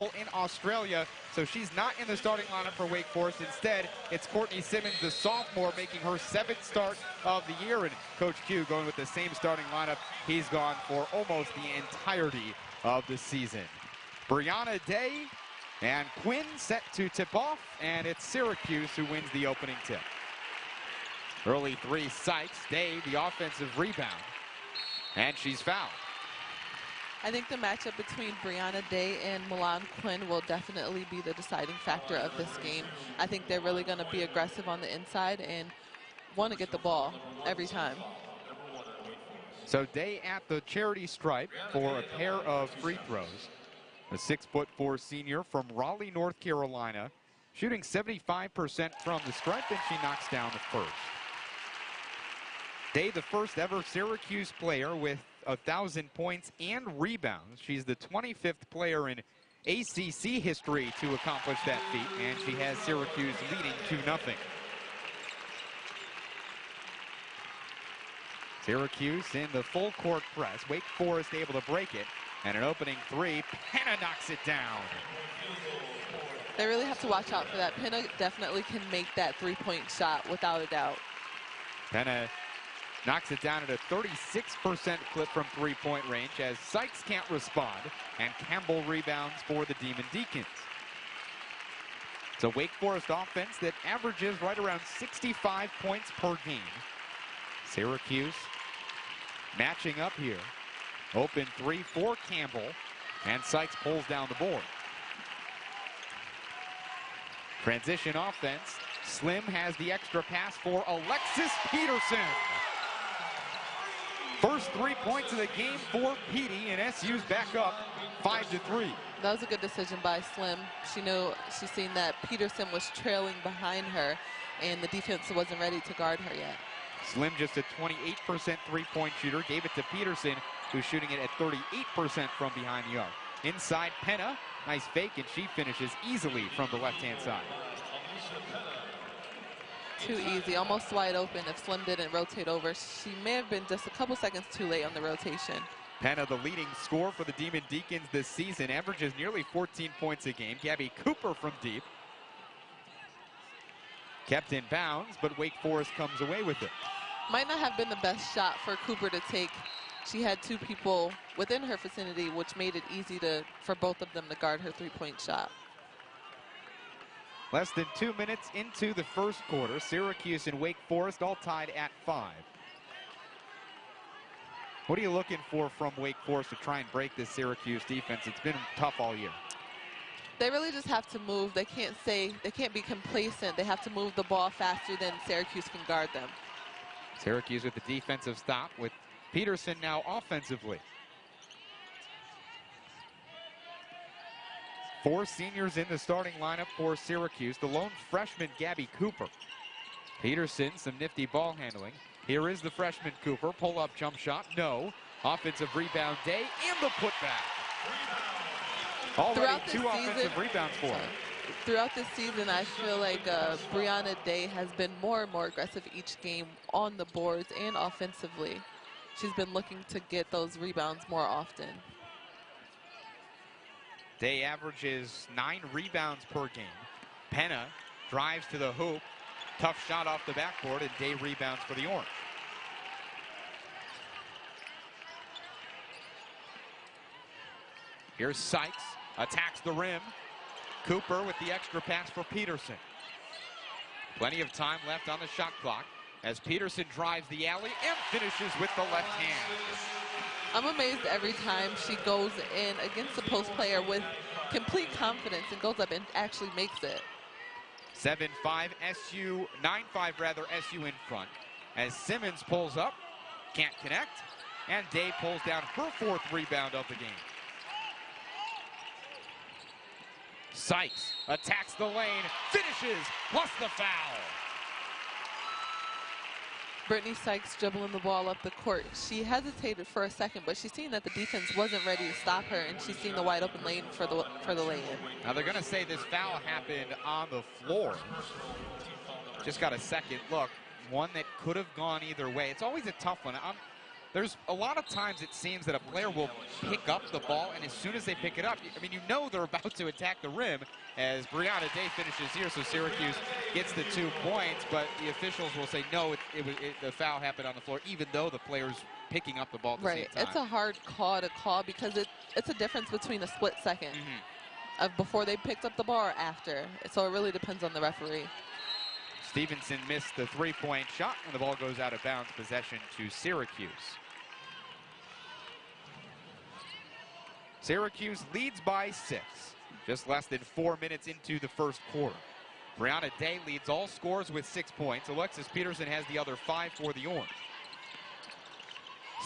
in Australia, so she's not in the starting lineup for Wake Forest. Instead, it's Courtney Simmons, the sophomore, making her 7th start of the year, and Coach Q going with the same starting lineup he's gone for almost the entirety of the season. Brianna Day and Quinn set to tip off, and it's Syracuse who wins the opening tip. Early three, Sykes. Day, the offensive rebound, and she's fouled. I think the matchup between Brianna Day and Milan Quinn will definitely be the deciding factor of this game. I think they're really going to be aggressive on the inside and want to get the ball every time. So Day at the charity stripe for a pair of free throws. A 6'4" senior from Raleigh, North Carolina, shooting 75% from the stripe, and she knocks down the first. Day, the first ever Syracuse player with 1,000 points and rebounds. She's the 25th player in ACC history to accomplish that feat, and she has Syracuse leading 2-0. Syracuse in the full court press. Wake Forest able to break it, and an opening three. Penna knocks it down. They really have to watch out for that. Penna definitely can make that three-point shot without a doubt. Penna knocks it down at a 36% clip from three-point range as Sykes can't respond, and Campbell rebounds for the Demon Deacons. It's a Wake Forest offense that averages right around 65 points per game. Syracuse matching up here. Open three for Campbell, and Sykes pulls down the board. Transition offense. Slim has the extra pass for Alexis Peterson. First 3 points of the game for Petey, and SU's back up 5-3. That was a good decision by Slim. She knew, she's seen that Peterson was trailing behind her, and the defense wasn't ready to guard her yet. Slim just a 28% three-point shooter. Gave it to Peterson, who's shooting it at 38% from behind the arc. Inside Penna, nice fake, and she finishes easily from the left-hand side. Too easy, almost wide open. If Slim didn't rotate over, she may have been just a couple seconds too late on the rotation. Penna, the leading scorer for the Demon Deacons this season, averages nearly 14 points a game. Gabby Cooper from deep. Kept in bounds, but Wake Forest comes away with it. Might not have been the best shot for Cooper to take. She had two people within her vicinity, which made it easy for both of them to guard her three-point shot. Less than 2 minutes into the first quarter, Syracuse and Wake Forest all tied at 5. What are you looking for from Wake Forest to try and break this Syracuse defense? It's been tough all year. They really just have to move. They can't be complacent. They have to move the ball faster than Syracuse can guard them. Syracuse with the defensive stop, with Peterson now offensively. 4 seniors in the starting lineup for Syracuse. The lone freshman, Gabby Cooper. Peterson, some nifty ball handling. Here is the freshman Cooper. Pull-up jump shot, no. Offensive rebound, Day, and the putback. Already 2 offensive rebounds for her. Throughout this season, I feel like Brianna Day has been more and more aggressive each game on the boards and offensively. She's been looking to get those rebounds more often. Day averages 9 rebounds per game. Penna drives to the hoop. Tough shot off the backboard, and Day rebounds for the Orange. Here's Sykes, attacks the rim. Cooper with the extra pass for Peterson. Plenty of time left on the shot clock as Peterson drives the alley and finishes with the left hand. I'm amazed every time she goes in against the post player with complete confidence and goes up and actually makes it. 7-5 SU, 9-5 rather, SU in front. As Simmons pulls up, can't connect, and Day pulls down her 4th rebound of the game. Sykes attacks the lane, finishes, plus the foul. Brittany Sykes dribbling the ball up the court. She hesitated for a second, but she's seen that the defense wasn't ready to stop her, and she's seen the wide open lane for the lay-in. Now they're going to say this foul happened on the floor. Just got a second look. One that could have gone either way. It's always a tough one. there's a lot of times it seems that a player will pick up the ball, and as soon as they pick it up, I mean, you know they're about to attack the rim as Brianna Day finishes here, so Syracuse gets the 2 points, but the officials will say, no, the foul happened on the floor, even though the player's picking up the ball at the same time. It's a hard call to call because it's a difference between a split second of before they picked up the ball or after. So it really depends on the referee. Stevenson missed the 3-point shot, and the ball goes out of bounds, possession to Syracuse. Syracuse leads by 6, just less than 4 minutes into the first quarter. Brianna Day leads all scores with 6 points. Alexis Peterson has the other 5 for the Orange.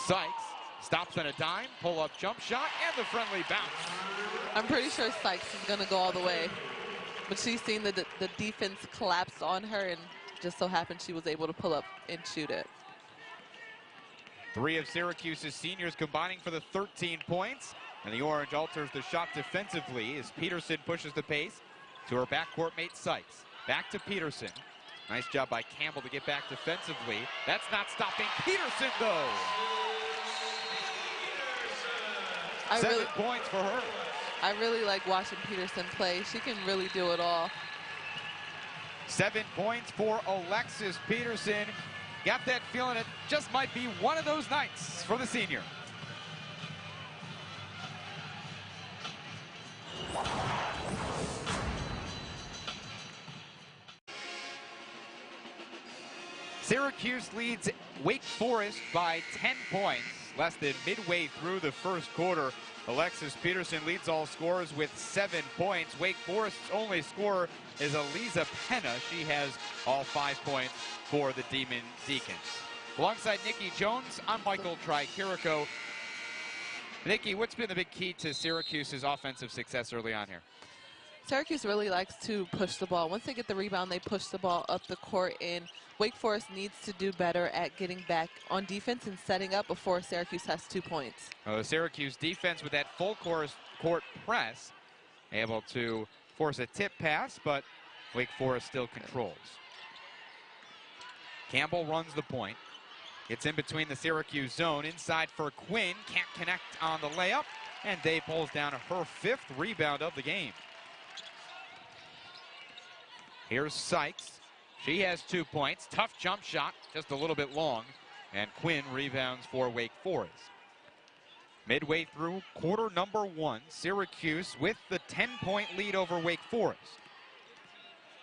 Sykes stops on a dime, pull-up jump shot, and the friendly bounce. I'm pretty sure Sykes is going to go all the way. But she's seen the defense collapse on her, and just so happened she was able to pull up and shoot it. 3 of Syracuse's seniors combining for the 13 points. And the Orange alters the shot defensively as Peterson pushes the pace to her backcourt mate Sykes. Back to Peterson. Nice job by Campbell to get back defensively. That's not stopping Peterson, though. 7 points for her. I really like watching Peterson play. She can really do it all. 7 points for Alexis Peterson. Got that feeling it just might be one of those nights for the senior. Syracuse leads Wake Forest by 10 points. Less than midway through the first quarter, Alexis Peterson leads all scorers with 7 points. Wake Forest's only scorer is Eliza Penna. She has all 5 points for the Demon Deacons. Alongside Nikki Jones, I'm Michael Tricarico. Nikki, what's been the big key to Syracuse's offensive success early on here? Syracuse really likes to push the ball. Once they get the rebound, they push the ball up the court, and Wake Forest needs to do better at getting back on defense and setting up before Syracuse has 2 points. The Syracuse defense with that full court press, able to force a tip pass, but Wake Forest still controls. Campbell runs the point. It's in between the Syracuse zone. Inside for Quinn. Can't connect on the layup. And Day pulls down her 5th rebound of the game. Here's Sykes. She has 2 points. Tough jump shot, just a little bit long. And Quinn rebounds for Wake Forest. Midway through quarter number 1, Syracuse with the 10-point lead over Wake Forest.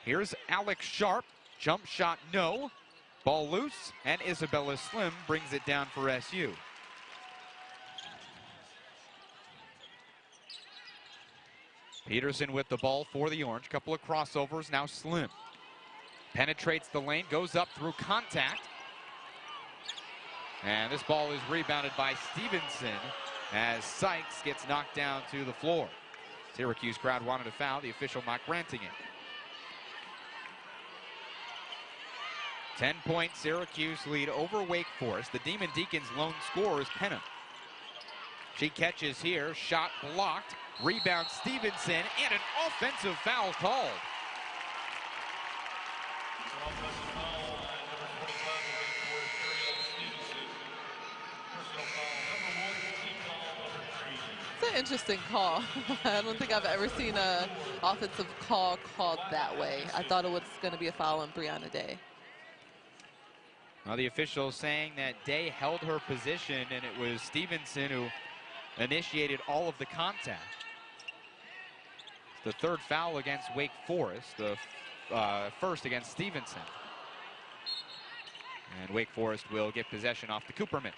Here's Alex Sharp. Jump shot, no. Ball loose, and Isabella Slim brings it down for SU. Peterson with the ball for the Orange. Couple of crossovers, now Slim. Penetrates the lane, goes up through contact. And this ball is rebounded by Stevenson as Sykes gets knocked down to the floor. Syracuse crowd wanted a foul, the official not granting it. 10-point Syracuse lead over Wake Forest. The Demon Deacons' lone scorer is Penham. She catches here, shot blocked, rebound Stevenson, and an offensive foul called. It's an interesting call. I don't think I've ever seen an offensive call called that way. I thought it was going to be a foul on Brianna Day. Well, the official saying that Day held her position, and it was Stevenson who initiated all of the contact. It's the 3rd foul against Wake Forest, the 1st against Stevenson. And Wake Forest will get possession off the Cooper miss.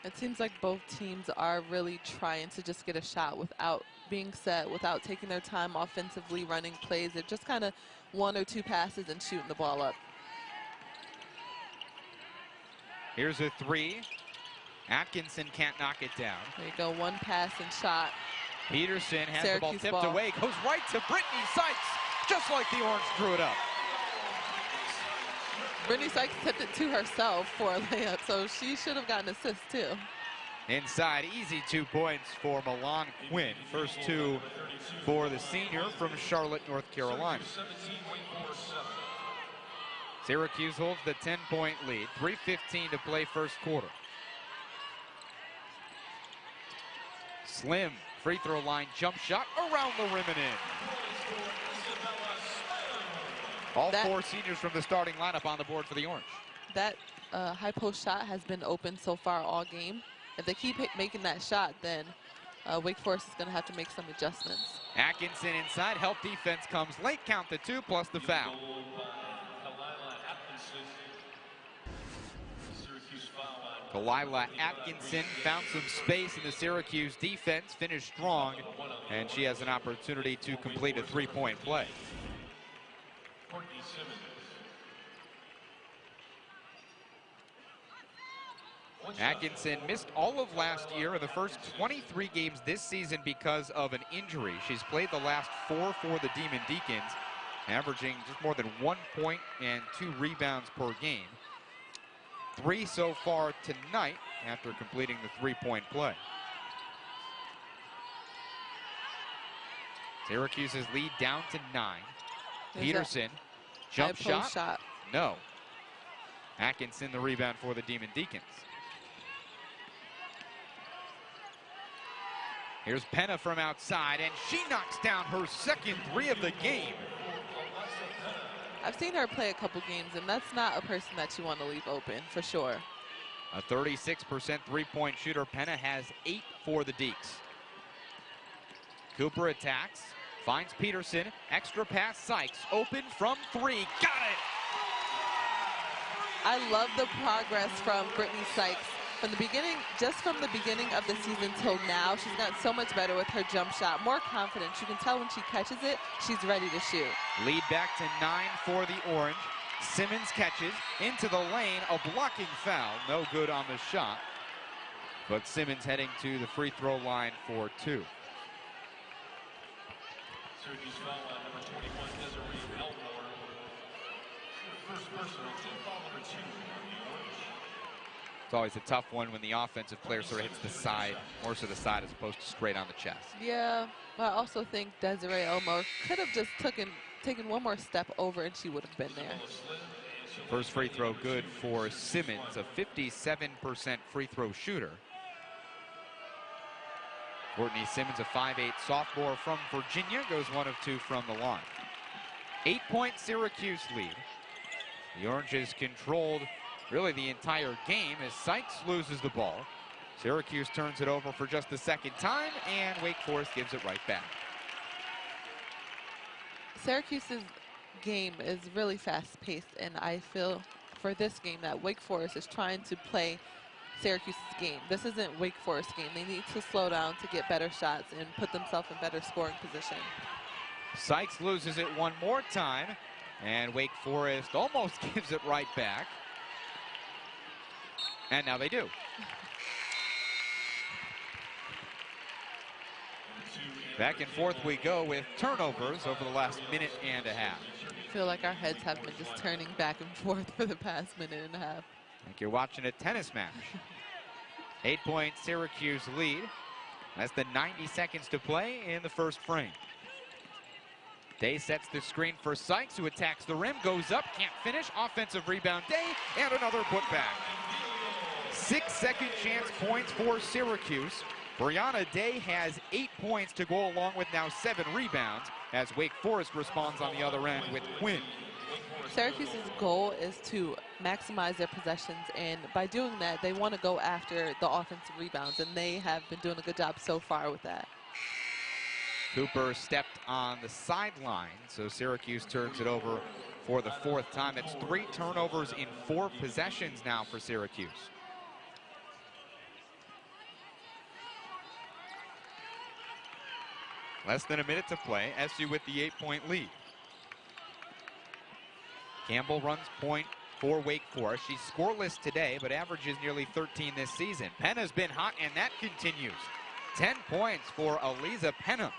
It seems like both teams are really trying to just get a shot without being set, without taking their time offensively running plays. They're just kind of 1 or 2 passes and shooting the ball up. Here's a 3. Atkinson can't knock it down. There you go, 1 pass and shot. Peterson has Syracuse the ball tipped away, goes right to Brittany Sykes, just like the Orange threw it up. Brittany Sykes tipped it to herself for a layup, so she should have gotten an assist too. Inside, easy 2 points for Milan Quinn. First 2 for the senior from Charlotte, North Carolina. Syracuse holds the 10-point lead. 3:15 to play first quarter. Slim, free throw line, jump shot, around the rim and in. All four seniors from the starting lineup on the board for the Orange. That high post shot has been open so far all game. If they keep making that shot, then Wake Forest is going to have to make some adjustments. Atkinson inside, help defense comes late, count the 2 plus the foul. Kelila Atkinson found some space in the Syracuse defense, finished strong, and she has an opportunity to complete a three-point play. Atkinson missed all of last year in the first 23 games this season because of an injury. She's played the last 4 for the Demon Deacons, averaging just more than 1 point and 2 rebounds per game. 3 so far tonight after completing the three-point play. Syracuse's lead down to 9. Peterson, jump shot. No. Atkinson the rebound for the Demon Deacons. Here's Penna from outside, and she knocks down her second 3 of the game. I've seen her play a couple games, and that's not a person that you want to leave open, for sure. A 36% three-point shooter. Penna has 8 for the Deeks. Cooper attacks, finds Peterson, extra pass, Sykes, open from 3, got it! I love the progress from Brittany Sykes. From the beginning, just from the beginning of the season till now, she's gotten so much better with her jump shot, more confidence. You can tell when she catches it, she's ready to shoot. Lead back to 9 for the Orange. Simmons catches into the lane, a blocking foul, no good on the shot. But Simmons heading to the free throw line for 2. Syracuse foul line number 21, Desiree Elmore. First personal, team foul number 2 on the Orange. It's always a tough one when the offensive player sort of hits the side, more so the side as opposed to straight on the chest. Yeah, but I also think Desiree Elmore could have just taken one more step over and she would have been there. First free throw good for Simmons, a 57% free throw shooter. Courtney Simmons, a 5'8" sophomore from Virginia, goes 1 of 2 from the line. 8-point Syracuse lead. The Oranges controlled really the entire game as Sykes loses the ball. Syracuse turns it over for just the second time, and Wake Forest gives it right back. Syracuse's game is really fast-paced, and I feel for this game that Wake Forest is trying to play Syracuse's game. This isn't Wake Forest's game. They need to slow down to get better shots and put themselves in better scoring position. Sykes loses it one more time, and Wake Forest almost gives it right back. And now they do. Back and forth we go with turnovers over the last minute and a half. I feel like our heads have been just turning back and forth for the past minute and a half. Like you're watching a tennis match. 8-point Syracuse lead. Less than 90 seconds to play in the first frame. Day sets the screen for Sykes, who attacks the rim, goes up, can't finish. Offensive rebound, Day, and another putback. 6 second chance points for Syracuse. Brianna Day has 8 points to go along with now 7 rebounds as Wake Forest responds on the other end with Quinn. Syracuse's goal is to maximize their possessions, and by doing that, they want to go after the offensive rebounds, and they have been doing a good job so far with that. Cooper stepped on the sideline, so Syracuse turns it over for the 4th time. It's 3 turnovers in 4 possessions now for Syracuse. Less than a minute to play, SU with the 8-point lead. Campbell runs point for Wake Forest. She's scoreless today, but averages nearly 13 this season. Penna's been hot, and that continues. 10 points for Aliza Penna.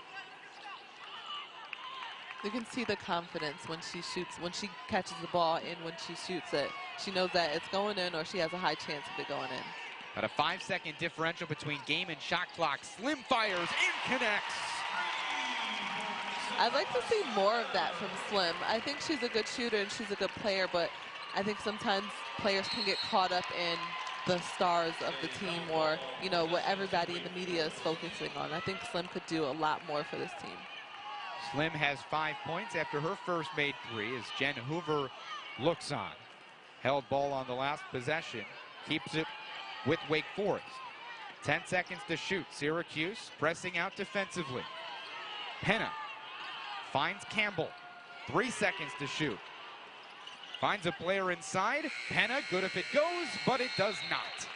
You can see the confidence when she shoots, when she catches the ball and when she shoots it. She knows that it's going in or she has a high chance of it going in. But a 5-second differential between game and shot clock. Slim fires and connects. I'd like to see more of that from Slim. I think she's a good shooter and she's a good player, but I think sometimes players can get caught up in the stars of the team, or, you know, what everybody in the media is focusing on. I think Slim could do a lot more for this team. Slim has 5 points after her first made three as Jen Hoover looks on. Held ball on the last possession, keeps it with Wake Forest. 10 seconds to shoot. Syracuse pressing out defensively. Penna finds Campbell. 3 seconds to shoot. Finds a player inside. Penna, good if it goes, but it does not.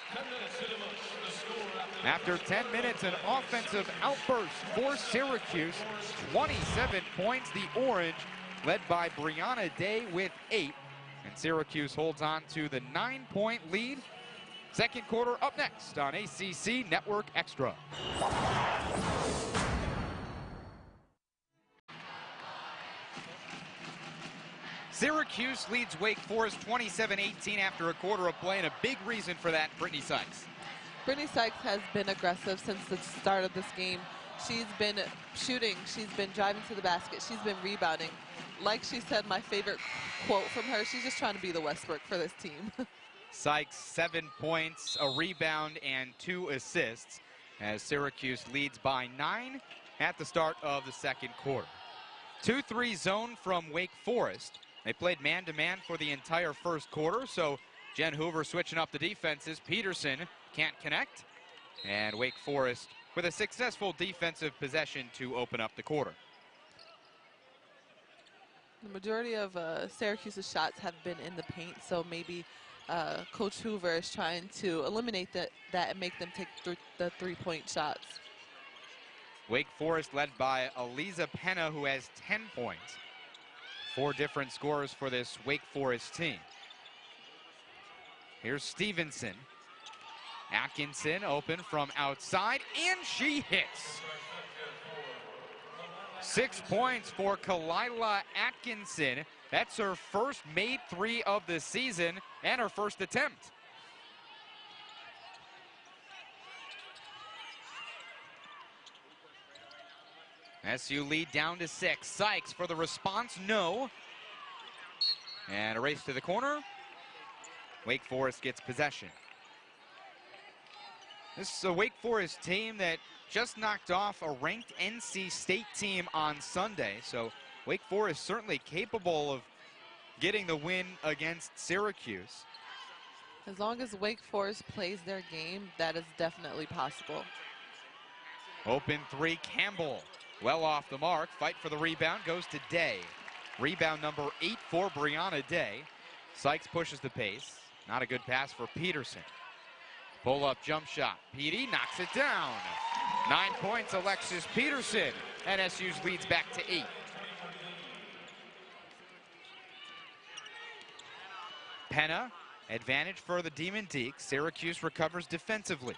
After 10 minutes, an offensive outburst for Syracuse. 27 points, the Orange, led by Brianna Day with 8. And Syracuse holds on to the 9-point lead. Second quarter up next on ACC Network Extra. Syracuse leads Wake Forest 27-18 after a quarter of play, and a big reason for that, Brittany Sykes. Brittany Sykes has been aggressive since the start of this game. She's been shooting, she's been driving to the basket, she's been rebounding. Like she said, my favorite quote from her, she's just trying to be the Westbrook for this team. Sykes, 7 points, a rebound, and 2 assists as Syracuse leads by 9 at the start of the second quarter. 2-3 zone from Wake Forest. They played man-to-man for the entire first quarter, so Jen Hoover switching up the defenses. Peterson can't connect, and Wake Forest with a successful defensive possession to open up the quarter. The majority of Syracuse's shots have been in the paint, so maybe Coach Hoover is trying to eliminate that and make them take the three-point shots. Wake Forest led by Eliza Penna, who has 10 points. 4 different scorers for this Wake Forest team. Here's Stevenson. Atkinson open from outside, and she hits. 6 points for Kelila Atkinson. That's her first made three of the season and her first attempt. SU lead down to 6. Sykes for the response, no. And a race to the corner. Wake Forest gets possession. This is a Wake Forest team that just knocked off a ranked NC State team on Sunday. So Wake Forest certainly capable of getting the win against Syracuse. As long as Wake Forest plays their game, that is definitely possible. Open three, Campbell. Well off the mark. Fight for the rebound. Goes to Day. Rebound number 8 for Brianna Day. Sykes pushes the pace. Not a good pass for Peterson. Pull-up jump shot. Petey knocks it down. 9 points, Alexis Peterson. And SU's leads back to 8. Penna, advantage for the Demon Deacs. Syracuse recovers defensively.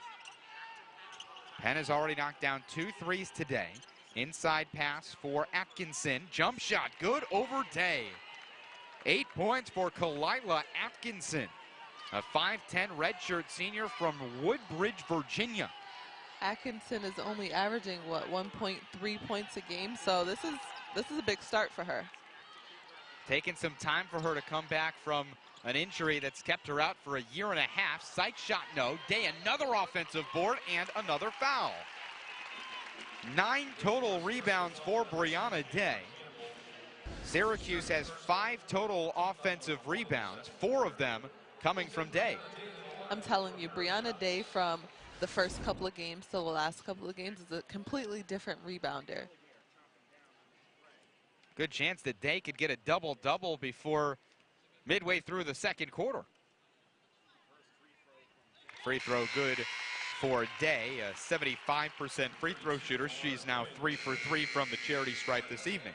Penna's already knocked down 2 threes today. Inside pass for Atkinson. Jump shot, good over Day. 8 points for Kelila Atkinson, a 5'10" redshirt senior from Woodbridge, Virginia. Atkinson is only averaging, what, 1.3 points a game, so this is a big start for her. Taking some time for her to come back from an injury that's kept her out for a year and a half. Sykes shot no. Day another offensive board and another foul. 9 total rebounds for Brianna Day. Syracuse has 5 total offensive rebounds, 4 of them coming from Day. I'm telling you, Brianna Day from the first couple of games to the last couple of games is a completely different rebounder. Good chance that Day could get a double-double before midway through the second quarter. Free throw good for Day, a 75% free throw shooter. She's now 3 for 3 from the charity stripe this evening.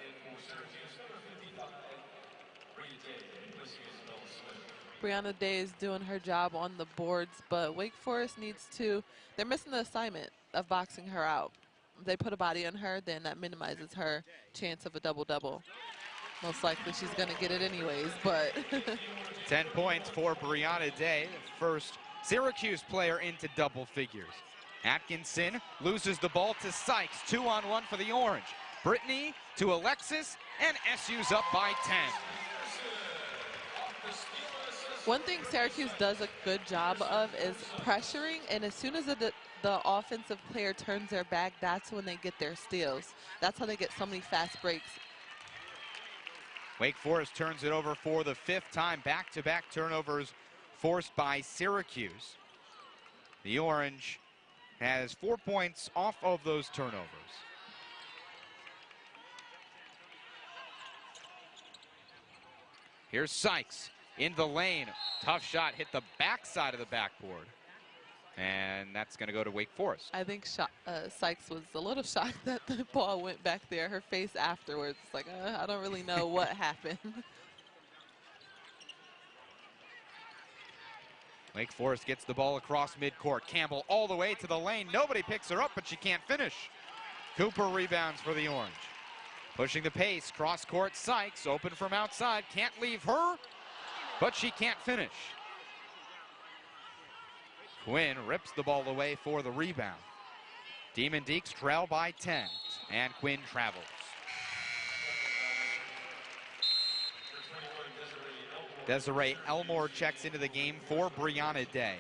Brianna Day is doing her job on the boards, but Wake Forest needs to, they're missing the assignment of boxing her out. If they put a body on her, then that minimizes her chance of a double-double. Most likely she's going to get it anyways, but 10 points for Brianna Day, the first Syracuse player into double figures. Atkinson loses the ball to Sykes. 2-on-1 for the Orange. Brittany to Alexis, and SU's up by 10. One thing Syracuse does a good job of is pressuring, and as soon as the offensive player turns their back, that's when they get their steals. That's how they get so many fast breaks. Wake Forest turns it over for the 5th time. Back-to-back turnovers forced by Syracuse. The Orange has 4 points off of those turnovers. Here's Sykes into the lane. Tough shot, hit the backside of the backboard. And that's going to go to Wake Forest. I think Sykes was a little shocked that the ball went back there. Her face afterwards, it's like, I don't really know what happened. Wake Forest gets the ball across midcourt. Campbell all the way to the lane. Nobody picks her up, but she can't finish. Cooper rebounds for the Orange. Pushing the pace, cross court, Sykes open from outside. Can't leave her, but she can't finish. Quinn rips the ball away for the rebound. Demon Deacs trail by 10, and Quinn travels. Desiree Elmore checks into the game for Brianna Day.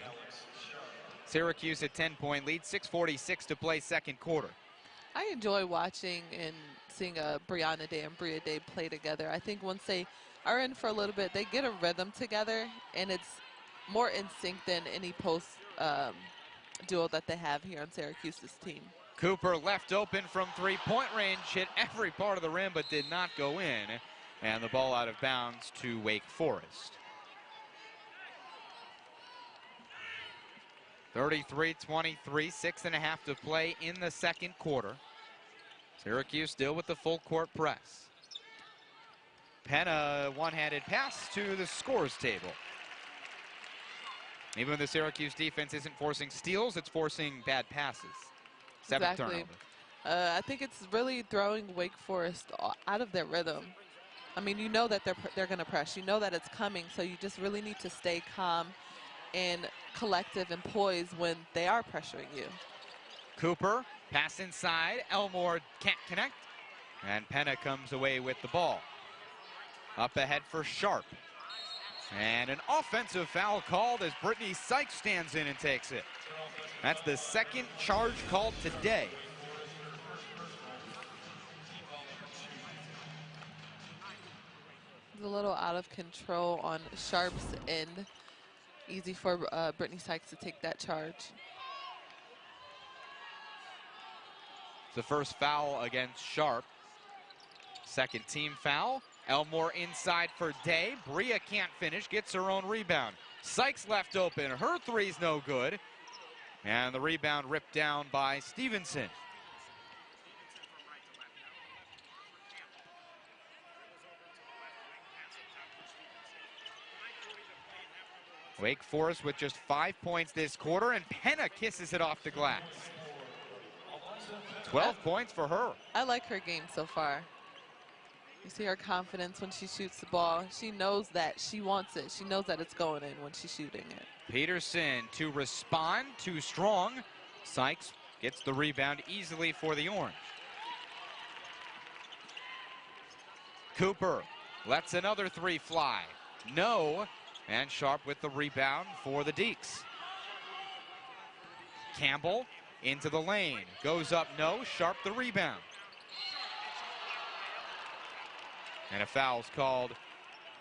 Syracuse a 10-point lead, 6:46 to play second quarter. I enjoy watching and seeing Brianna Day and Bria Day play together. I think once they are in for a little bit, they get a rhythm together, and it's more in sync than any post duo that they have here on Syracuse's team. Cooper left open from three-point range, hit every part of the rim but did not go in. And the ball out of bounds to Wake Forest. 33-23, 6.5 to play in the second quarter. Syracuse still with the full court press. Penna one-handed pass to the scores table. Even when the Syracuse defense isn't forcing steals, it's forcing bad passes. 7th turnover. I think it's really throwing Wake Forest out of their rhythm. I mean, you know that they're going to press. You know that it's coming, so you just really need to stay calm and collective and poised when they are pressuring you. Cooper, pass inside. Elmore can't connect, and Penna comes away with the ball. Up ahead for Sharp. And an offensive foul called as Brittany Sykes stands in and takes it. That's the second charge called today. A little out of control on Sharp's end. Easy for Brittany Sykes to take that charge. The first foul against Sharp. Second team foul. Elmore inside for Day. Bria can't finish, gets her own rebound. Sykes left open, her three's no good. And the rebound ripped down by Stevenson. Wake Forest with just 5 points this quarter, and Penna kisses it off the glass. 12 points for her. I like her game so far. You see her confidence when she shoots the ball. She knows that she wants it. She knows that it's going in when she's shooting it. Peterson to respond, too strong. Sykes gets the rebound easily for the Orange. Cooper lets another three fly. No. And Sharp with the rebound for the Deacs. Campbell into the lane. Goes up, no. Sharp the rebound. And a foul's called.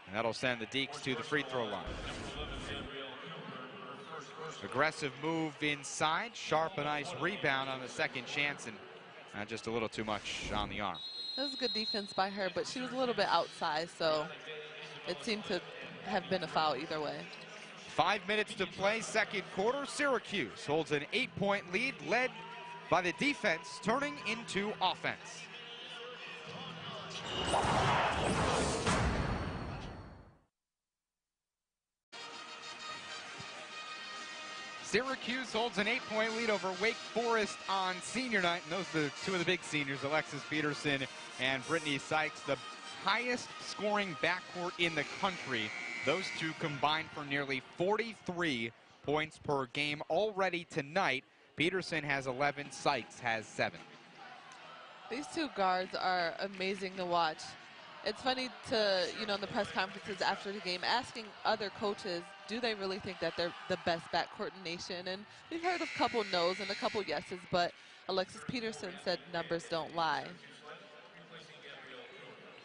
And that'll send the Deacs to the free throw line. Aggressive move inside. Sharp a nice rebound on the second chance, and just a little too much on the arm. That was a good defense by her, but she was a little bit outside, so it seemed to have been a foul either way. 5 minutes to play, second quarter. Syracuse holds an 8-point lead, led by the defense, turning into offense. Syracuse holds an 8-point lead over Wake Forest on senior night. And those are two of the big seniors, Alexis Peterson and Brittany Sykes, the highest scoring backcourt in the country. Those two combined for nearly 43 points per game already tonight. Peterson has 11, Sykes has 7. These two guards are amazing to watch. It's funny to, in the press conferences after the game, asking other coaches, do they really think that they're the best back coordination? And we've heard a couple no's and a couple yeses, but Alexis Peterson said numbers don't lie.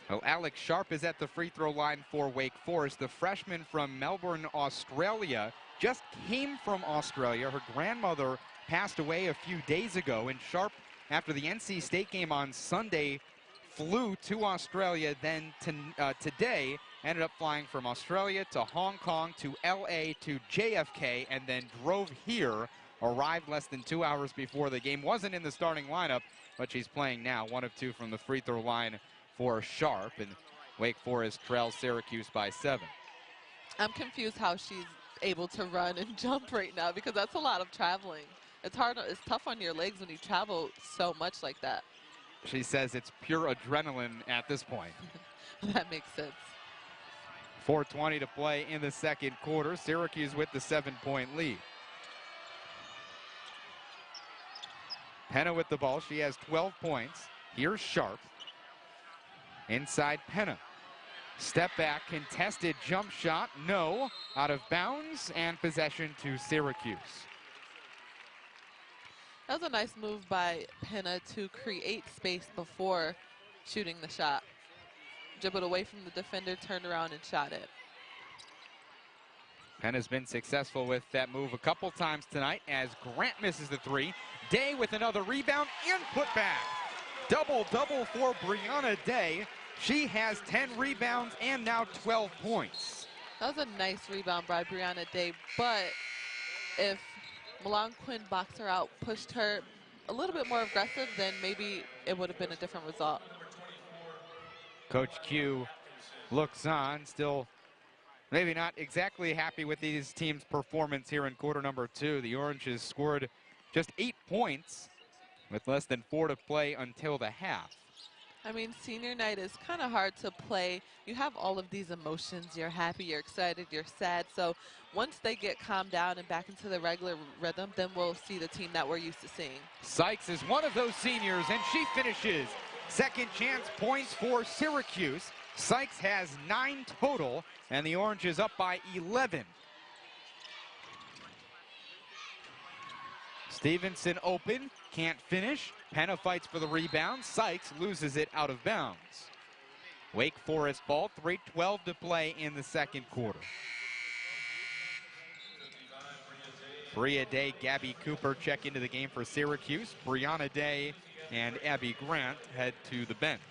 Well, Alex Sharp is at the free throw line for Wake Forest. The freshman from Melbourne, Australia, just came from Australia. Her grandmother passed away a few days ago, and Sharp, after the NC State game on Sunday, flew to Australia, then today ended up flying from Australia to Hong Kong to LA to JFK, and then drove here, arrived less than 2 hours before the game. Wasn't in the starting lineup, but she's playing now. 1 of 2 from the free throw line for Sharp, and Wake Forest trails Syracuse by 7. I'm confused how she's able to run and jump right now, because that's a lot of traveling. It's tough on your legs when you travel so much like that. She says it's pure adrenaline at this point. That makes sense. 4:20 to play in the second quarter. Syracuse with the 7-point lead. Penna with the ball. She has 12 points. Here's Sharp. Inside Penna. Step back, contested jump shot. No. Out of bounds, and possession to Syracuse. That was a nice move by Penna to create space before shooting the shot. Dribbled away from the defender, turned around and shot it. Penna's been successful with that move a couple times tonight as Grant misses the 3. Day with another rebound and put back. Double-double for Brianna Day. She has 10 rebounds and now 12 points. That was a nice rebound by Brianna Day, but if Milan Quinn boxed her out, pushed her a little bit more aggressive, then maybe it would have been a different result. Coach Q looks on, still maybe not exactly happy with these teams' performance here in quarter number 2. The Oranges scored just 8 points with less than 4 to play until the half. I mean, senior night is kind of hard to play. You have all of these emotions. You're happy, you're excited, you're sad. So once they get calmed down and back into the regular rhythm, then we'll see the team that we're used to seeing. Sykes is one of those seniors, and she finishes. Second chance points for Syracuse. Sykes has 9 total, and the Oranges up by 11. Stevenson open, can't finish. Penna fights for the rebound. Sykes loses it out of bounds. Wake Forest ball, 3:12 to play in the second quarter. Bria Day, Gabby Cooper check into the game for Syracuse. Brianna Day and Abby Grant head to the bench.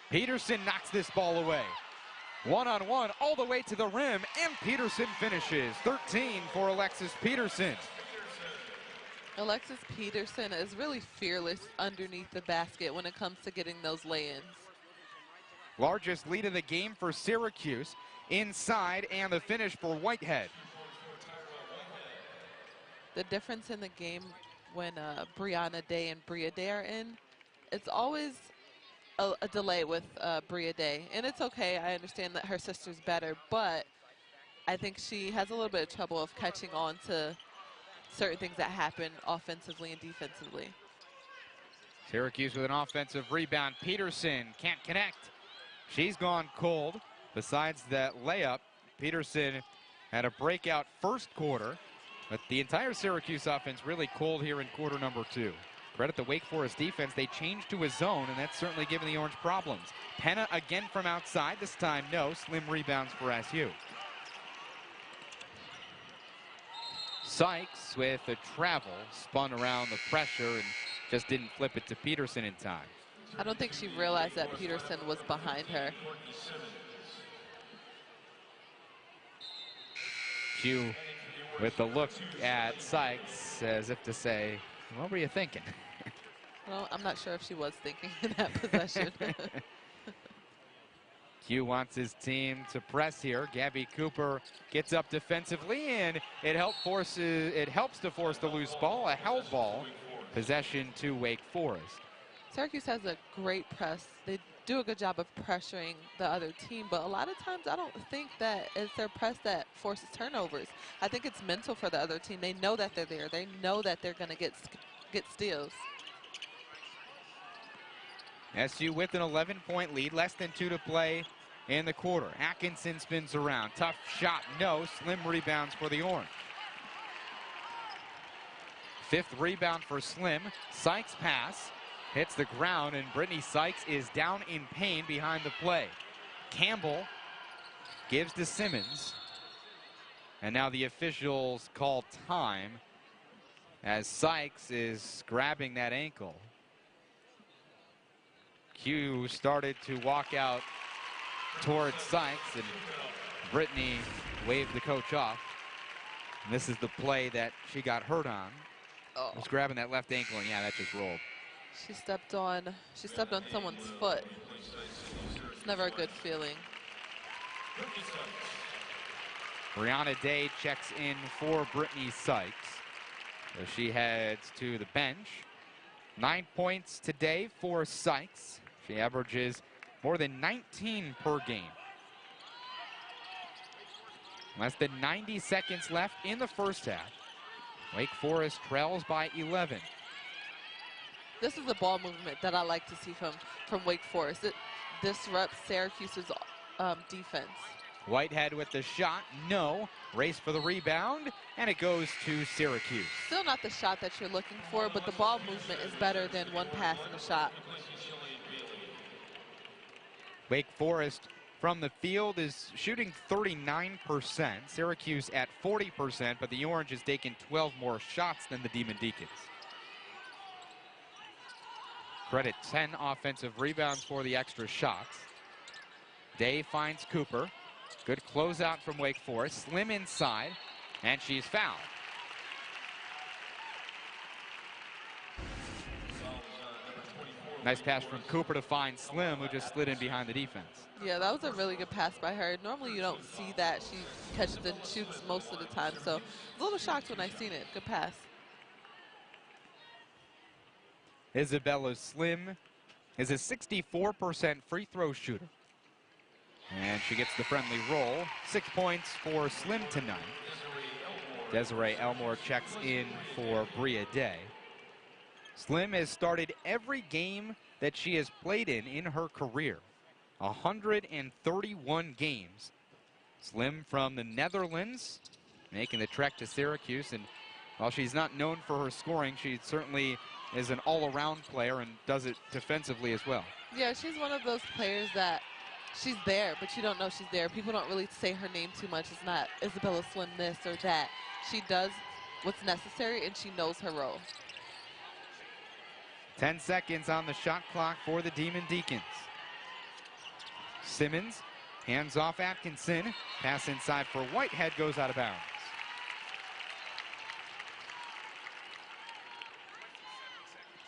Peterson knocks this ball away. One-on-one all the way to the rim, and Peterson finishes. 13 for Alexis Peterson. Alexis Peterson is really fearless underneath the basket when it comes to getting those lay-ins. Largest lead of the game for Syracuse. Inside, and the finish for Whitehead. The difference in the game when Brianna Day and Bria Day are in, it's always a delay with Bria Day. And it's okay, I understand that her sister's better, but I think she has a little bit of trouble of catching on to certain things that happen offensively and defensively. Syracuse with an offensive rebound. Peterson can't connect. She's gone cold. Besides that layup, Peterson had a breakout first quarter, but the entire Syracuse offense really cold here in quarter number 2. Credit the Wake Forest defense. They changed to a zone, and that's certainly given the Orange problems. Penna again from outside. This time, no. Slim rebounds for SU. Sykes with a travel, spun around the pressure and just didn't flip it to Peterson in time. I don't think she realized that Peterson was behind her. Q with a look at Sykes as if to say, what were you thinking? Well, I'm not sure if she was thinking in that possession. Q wants his team to press here. Gabby Cooper gets up defensively, and it helps to force the loose ball, a held ball. Possession to Wake Forest. Syracuse has a great press. They do a good job of pressuring the other team, but a lot of times I don't think that it's their press that forces turnovers. I think it's mental for the other team. They know that they're there. They know that they're going to get get steals. SU with an 11-point lead, less than 2 to play in the quarter. Atkinson spins around. Tough shot, no. Slim rebounds for the Orange. 5th rebound for Slim. Sykes pass. Hits the ground, and Brittany Sykes is down in pain behind the play. Campbell gives to Simmons. And now the officials call time as Sykes is grabbing that ankle. Q started to walk out towards Sykes, and Brittany waved the coach off. And this is the play that she got hurt on. Oh. Was grabbing that left ankle, and yeah, that just rolled. She stepped on someone's foot. It's never a good feeling. Brianna Day checks in for Brittany Sykes. So she heads to the bench. 9 points today for Sykes. She averages more than 19 per game. Less than 90 seconds left in the first half. Wake Forest trails by 11. This is a ball movement that I like to see from Wake Forest. It disrupts Syracuse's defense. Whitehead with the shot, no. Race for the rebound, and it goes to Syracuse. Still not the shot that you're looking for, but the ball movement is better than one pass and a shot. Wake Forest from the field is shooting 39%. Syracuse at 40%, but the Orange has taken 12 more shots than the Demon Deacons. Credit 10 offensive rebounds for the extra shots. Day finds Cooper. Good closeout from Wake Forest. Slim inside, and she's fouled. Nice pass from Cooper to find Slim, who just slid in behind the defense. Yeah, that was a really good pass by her. Normally you don't see that. She catches and shoots most of the time, so I was a little shocked when I seen it. Good pass. Isabella Slim is a 64% free throw shooter. And she gets the friendly roll. 6 points for Slim tonight. Desiree Elmore checks in for Bria Day. Slim has started every game that she has played in her career. 131 games. Slim from the Netherlands, making the trek to Syracuse. And while she's not known for her scoring, she certainly is an all-around player and does it defensively as well. Yeah, she's one of those players that she's there, but you don't know she's there. People don't really say her name too much. It's not Isabella Slim this or that. She does what's necessary, and she knows her role. 10 seconds on the shot clock for the Demon Deacons. Simmons hands off Atkinson. Pass inside for Whitehead, goes out of bounds.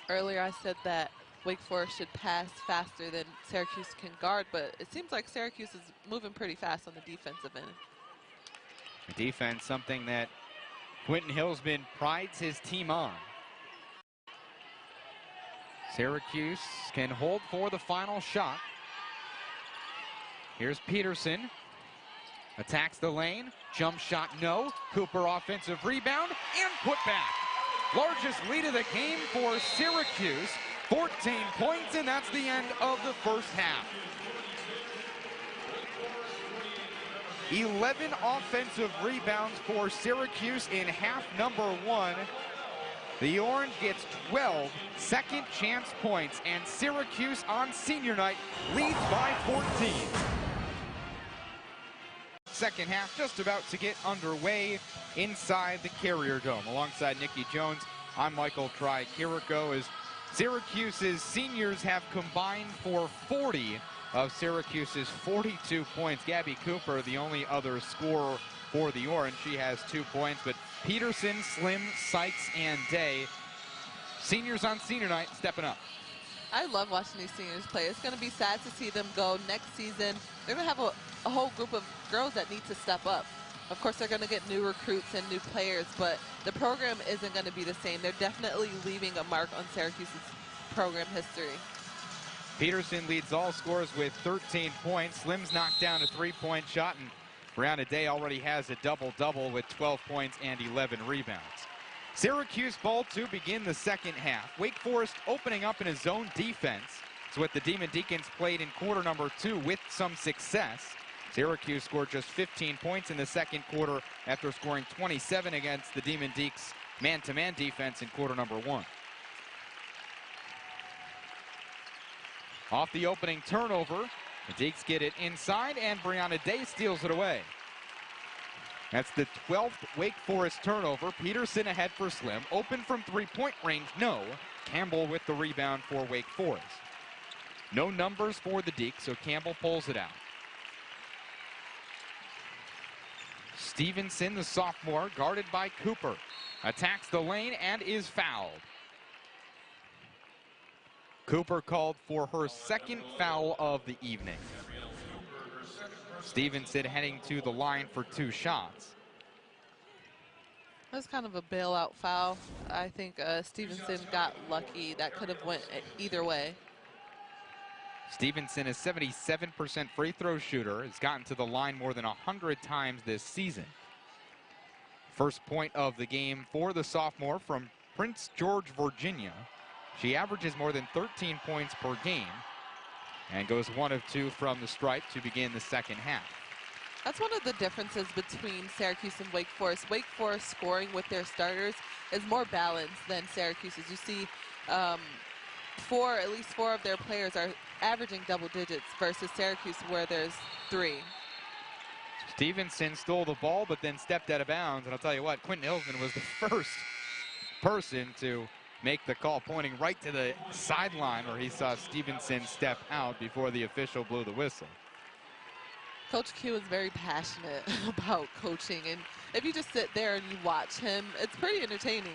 Earlier I said that Wake Forest should pass faster than Syracuse can guard, but it seems like Syracuse is moving pretty fast on the defensive end. The defense, something that Quentin Hillsman prides his team on. Syracuse can hold for the final shot. Here's Peterson. Attacks the lane. Jump shot, no. Cooper offensive rebound and put back. Largest lead of the game for Syracuse. 14 points, and that's the end of the first half. 11 offensive rebounds for Syracuse in half number 1. The Orange gets 12 second chance points, and Syracuse on senior night leads by 14. Second half just about to get underway inside the Carrier Dome. Alongside Nikki Jones, I'm Michael Tri-Chirico, as Syracuse's seniors have combined for 40 of Syracuse's 42 points. Gabby Cooper, the only other scorer for the Orange. She has 2 points, but Peterson, Slim, Sykes, and Day, seniors on senior night, stepping up. I love watching these seniors play. It's going to be sad to see them go next season. They're going to have a whole group of girls that need to step up. Of course, they're going to get new recruits and new players, but the program isn't going to be the same. They're definitely leaving a mark on Syracuse's program history. Peterson leads all scorers with 13 points. Slim's knocked down a three-point shot, and Brianna Day already has a double-double with 12 points and 11 rebounds. Syracuse ball to begin the second half. Wake Forest opening up in a zone defense. It's what the Demon Deacons played in quarter number 2 with some success. Syracuse scored just 15 points in the second quarter after scoring 27 against the Demon Deacs man-to-man defense in quarter number 1. Off the opening turnover, the Deacs get it inside, and Brianna Day steals it away. That's the 12th Wake Forest turnover. Peterson ahead for Slim. Open from three-point range, no. Campbell with the rebound for Wake Forest. No numbers for the Deacs, so Campbell pulls it out. Stevenson, the sophomore, guarded by Cooper. Attacks the lane and is fouled. Cooper called for her second foul of the evening. Stevenson heading to the line for 2 shots. That was kind of a bailout foul. I think Stevenson got lucky. That could have went either way. Stevenson, a 77% free throw shooter, has gotten to the line more than 100 times this season. First point of the game for the sophomore from Prince George, Virginia. She averages more than 13 points per game and goes 1 of 2 from the stripe to begin the second half. That's one of the differences between Syracuse and Wake Forest. Wake Forest scoring with their starters is more balanced than Syracuse's. You see at least 4 of their players are averaging double digits versus Syracuse where there's 3. Stevenson stole the ball but then stepped out of bounds, and I'll tell you what, Quentin Hillsman was the first person to make the call, pointing right to the sideline where he saw Stevenson step out before the official blew the whistle. Coach Q is very passionate about coaching, and if you just sit there and you watch him, it's pretty entertaining.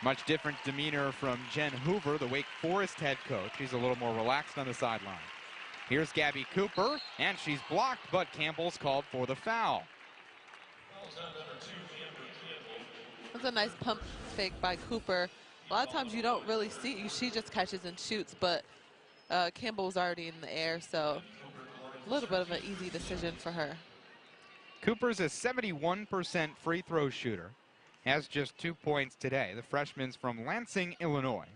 Much different demeanor from Jen Hoover, the Wake Forest head coach. She's a little more relaxed on the sideline. Here's Gabby Cooper, and she's blocked, but Campbell's called for the foul. That's a nice pump fake by Cooper. A lot of times you don't really see, she just catches and shoots, but Campbell was already in the air, so a little bit of an easy decision for her. Cooper's a 71% free throw shooter. Has just 2 points today. The freshman's from Lansing, Illinois,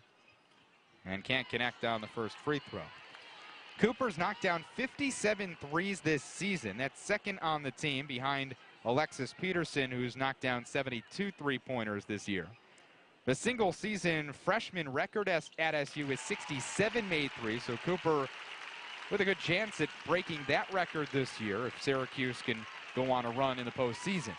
and can't connect on the first free throw. Cooper's knocked down 57 threes this season. That's second on the team behind Alexis Peterson, who's knocked down 72 three-pointers this year. The single season freshman record at SU is 67 made threes, so Cooper with a good chance at breaking that record this year if Syracuse can go on a run in the postseason.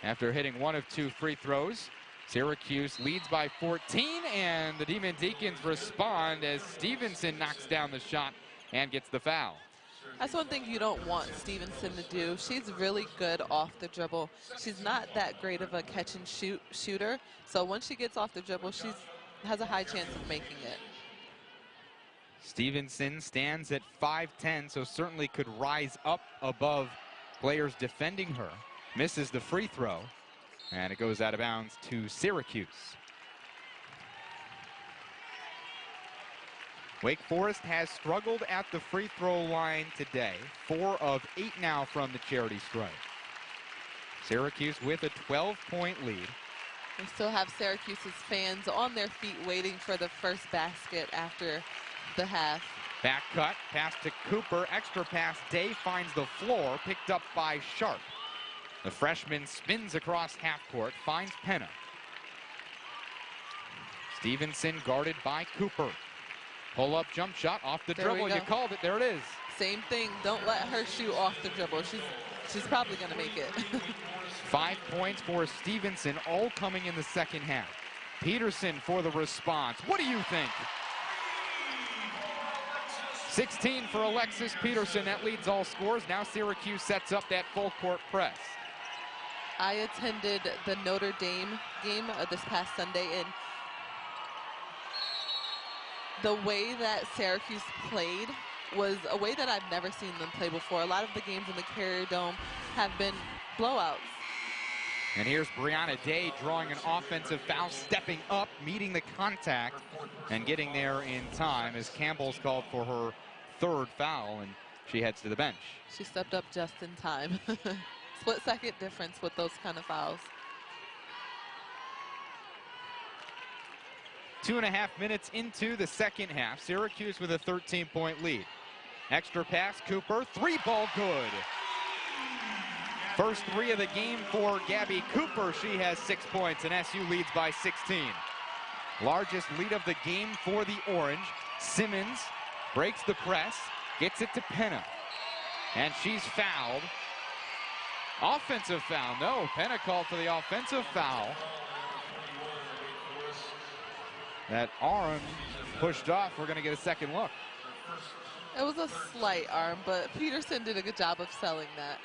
After hitting 1 of 2 free throws, Syracuse leads by 14, and the Demon Deacons respond as Stevenson knocks down the shot and gets the foul. That's one thing you don't want Stevenson to do. She's really good off the dribble. She's not that great of a catch and shoot shooter, so once she gets off the dribble, she has a high chance of making it. Stevenson stands at 5'10", so certainly could rise up above players defending her. Misses the free throw, and it goes out of bounds to Syracuse. Wake Forest has struggled at the free throw line today. 4 of 8 now from the charity stripe. Syracuse with a 12-point lead. We still have Syracuse's fans on their feet waiting for the first basket after the half. Back cut, pass to Cooper, extra pass, Day finds the floor, picked up by Sharp. The freshman spins across half court, finds Penna. Stevenson guarded by Cooper. Pull-up jump shot off the dribble. You called it. There it is. Same thing. Don't let her shoot off the dribble. She's probably going to make it. 5 points for Stevenson, all coming in the second half. Peterson for the response. What do you think? 16 for Alexis Peterson. That leads all scores. Now Syracuse sets up that full court press. I attended the Notre Dame game this past Sunday, and the way that Syracuse played was a way that I've never seen them play before. A lot of the games in the Carrier Dome have been blowouts. And here's Brianna Day drawing an offensive foul, stepping up, meeting the contact, and getting there in time as Campbell's called for her 3rd foul, and she heads to the bench. She stepped up just in time. split-second difference with those kind of fouls. 2.5 minutes into the second half. Syracuse with a 13-point lead. Extra pass, Cooper, three ball good. First three of the game for Gabby Cooper. She has 6 points, and SU leads by 16. Largest lead of the game for the Orange. Simmons breaks the press, gets it to Penna, and she's fouled. Offensive foul, no. Penna called for the offensive foul. That arm pushed off. We're going to get a second look. It was a slight arm, but Peterson did a good job of selling that.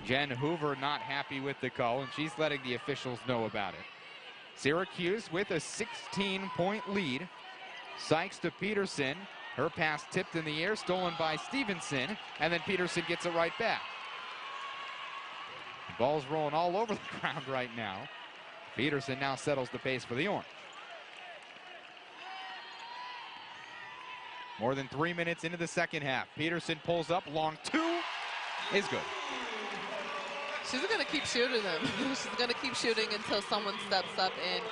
Jen Hoover not happy with the call, and she's letting the officials know about it. Syracuse with a 16-point lead. Sykes to Peterson. Her pass tipped in the air, stolen by Stevenson, and then Peterson gets it right back. The ball's rolling all over the ground right now. Peterson now settles the pace for the Orange. More than 3 minutes into the second half. Peterson pulls up, long two is good. She's going to keep shooting them. She's going to keep shooting until someone steps up and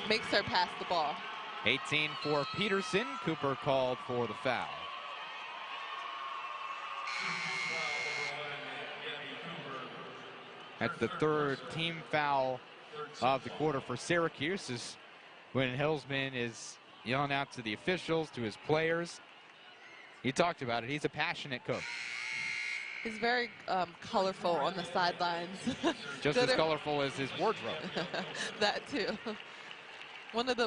makes her pass the ball. 18 for Peterson. Cooper called for the foul. That's the third team foul of the quarter for Syracuse, is when Hillsman is yelling out to the officials, to his players. He talked about it. He's a passionate coach. He's very colorful on the sidelines. Just as colorful as his wardrobe. That too. One of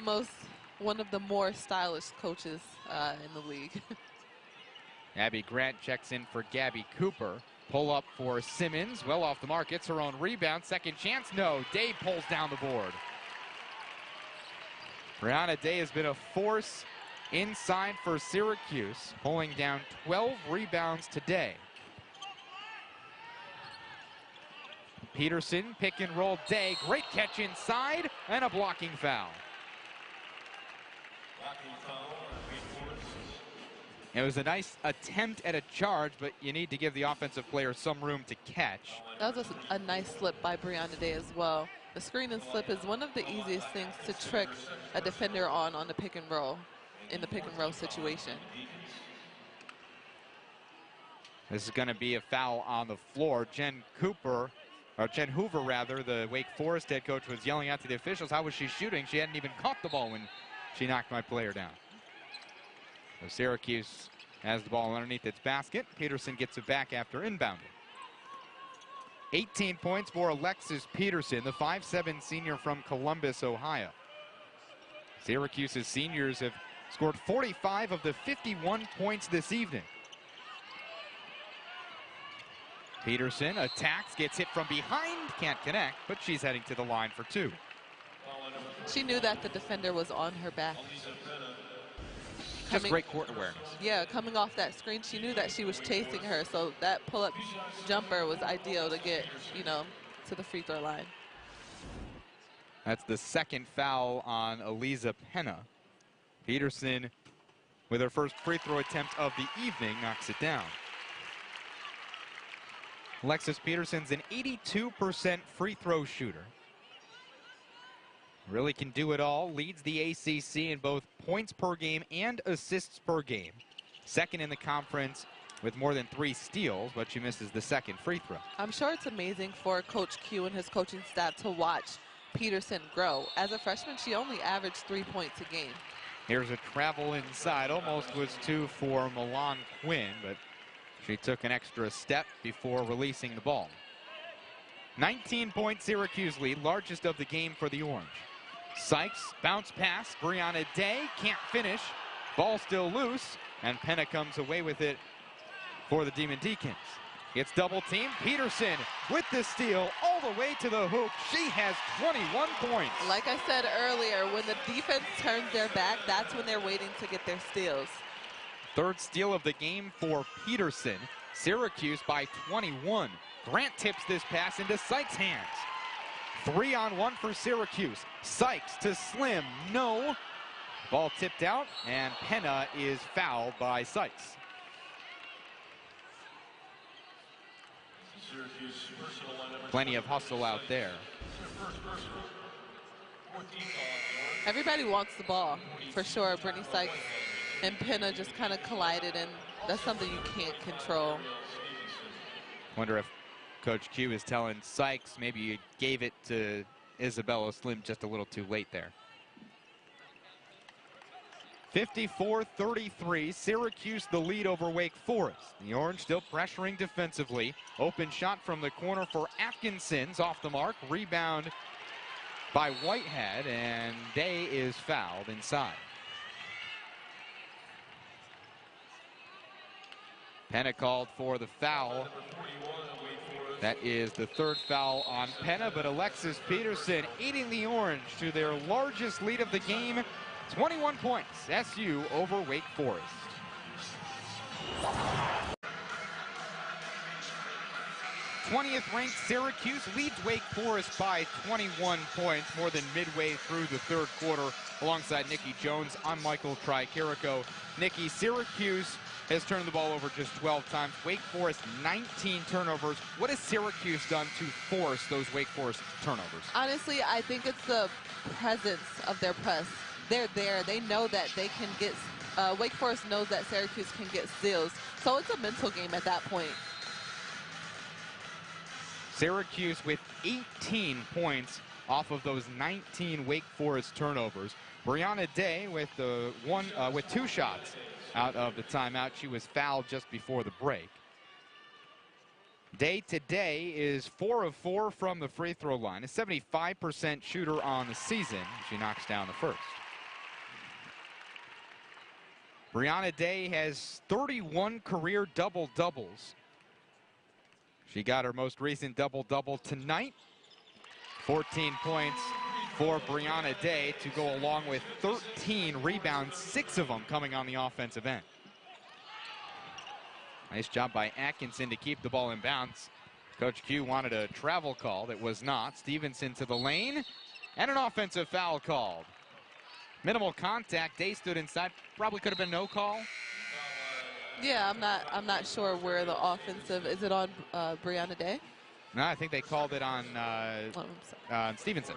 the more stylish coaches in the league. Abby Grant checks in for Gabby Cooper. Pull up for Simmons, well off the mark, gets her own rebound. Second chance, no. Day pulls down the board. Brianna Day has been a force inside for Syracuse, pulling down 12 rebounds today. Peterson, pick and roll, Day, great catch inside, and a blocking foul. It was a nice attempt at a charge, but you need to give the offensive player some room to catch. That was a nice slip by Brianna Day as well. The screen and slip is one of the easiest things to trick a defender on the pick and roll, in the pick and roll situation. This is going to be a foul on the floor. Jen Hoover, the Wake Forest head coach, was yelling out to the officials. How was she shooting? She hadn't even caught the ball when she knocked my player down. So Syracuse has the ball underneath its basket. Peterson gets it back after inbounding. 18 points for Alexis Peterson, the 5'7" senior from Columbus, Ohio. Syracuse's seniors have scored 45 of the 51 points this evening. Peterson attacks, gets hit from behind, can't connect, but she's heading to the line for two. She knew that the defender was on her back. Just great court awareness. Yeah, coming off that screen, she knew that she was chasing her, so that pull-up jumper was ideal to get, to the free throw line. That's the second foul on Eliza Penna. Peterson, with her first free throw attempt of the evening, knocks it down. Alexis Peterson's an 82% free throw shooter. Really can do it all. Leads the ACC in both points per game and assists per game. Second in the conference with more than 3 steals, but she misses the second free throw. I'm sure it's amazing for Coach Q and his coaching staff to watch Peterson grow. As a freshman, she only averaged 3 points a game. Here's a travel inside. Almost was 2 for Milan Quinn, but she took an extra step before releasing the ball. 19-point Syracuse lead, largest of the game for the Orange. Sykes, bounce pass, Brianna Day, can't finish. Ball still loose, and Penna comes away with it for the Demon Deacons. It's double team. Peterson with the steal all the way to the hoop. She has 21 points. Like I said earlier, when the defense turns their back, that's when they're waiting to get their steals. Third steal of the game for Peterson. Syracuse by 21. Grant tips this pass into Sykes' hands. 3-on-1 for Syracuse. Sykes to Slim, no. Ball tipped out, and Penna is fouled by Sykes. Syracuse personal lineup. Plenty of hustle out there. First personal. 14 on Everybody wants the ball, for sure. Brittany Sykes and Penna just kind of collided, and that's something you can't control. Wonder if Coach Q is telling Sykes maybe you gave it to Isabella Slim just a little too late there. 54-33, Syracuse the lead over Wake Forest. The Orange still pressuring defensively. Open shot from the corner for Atkinson's off the mark. Rebound by Whitehead, and Day is fouled inside. Penna called for the foul. That is the third foul on Penna, but Alexis Peterson aiding the Orange to their largest lead of the game. 21 points, SU over Wake Forest. 20th ranked Syracuse leads Wake Forest by 21 points, more than midway through the third quarter. Alongside Nikki Jones, I'm Michael Tricarico. Nikki, Syracuse has turned the ball over just 12 times. Wake Forest, 19 turnovers. What has Syracuse done to force those Wake Forest turnovers? Honestly, I think it's the presence of their press. They're there. They know that they can get, Wake Forest knows that Syracuse can get steals. So it's a mental game at that point. Syracuse with 18 points off of those 19 Wake Forest turnovers. Brianna Day with with 2 shots out of the timeout. She was fouled just before the break. Day today is 4 of 4 from the free throw line, a 75% shooter on the season. She knocks down the first. Brianna Day has 31 career double-doubles. She got her most recent double-double tonight. 14 points for Brianna Day to go along with 13 rebounds, 6 of them coming on the offensive end. Nice job by Atkinson to keep the ball in bounds. Coach Q wanted a travel call that was not. Stevenson to the lane, and an offensive foul called. Minimal contact. Day stood inside. Probably could have been no call. Yeah, I'm not sure where the offensive, is it on Brianna Day? No, I think they called it on Stevenson.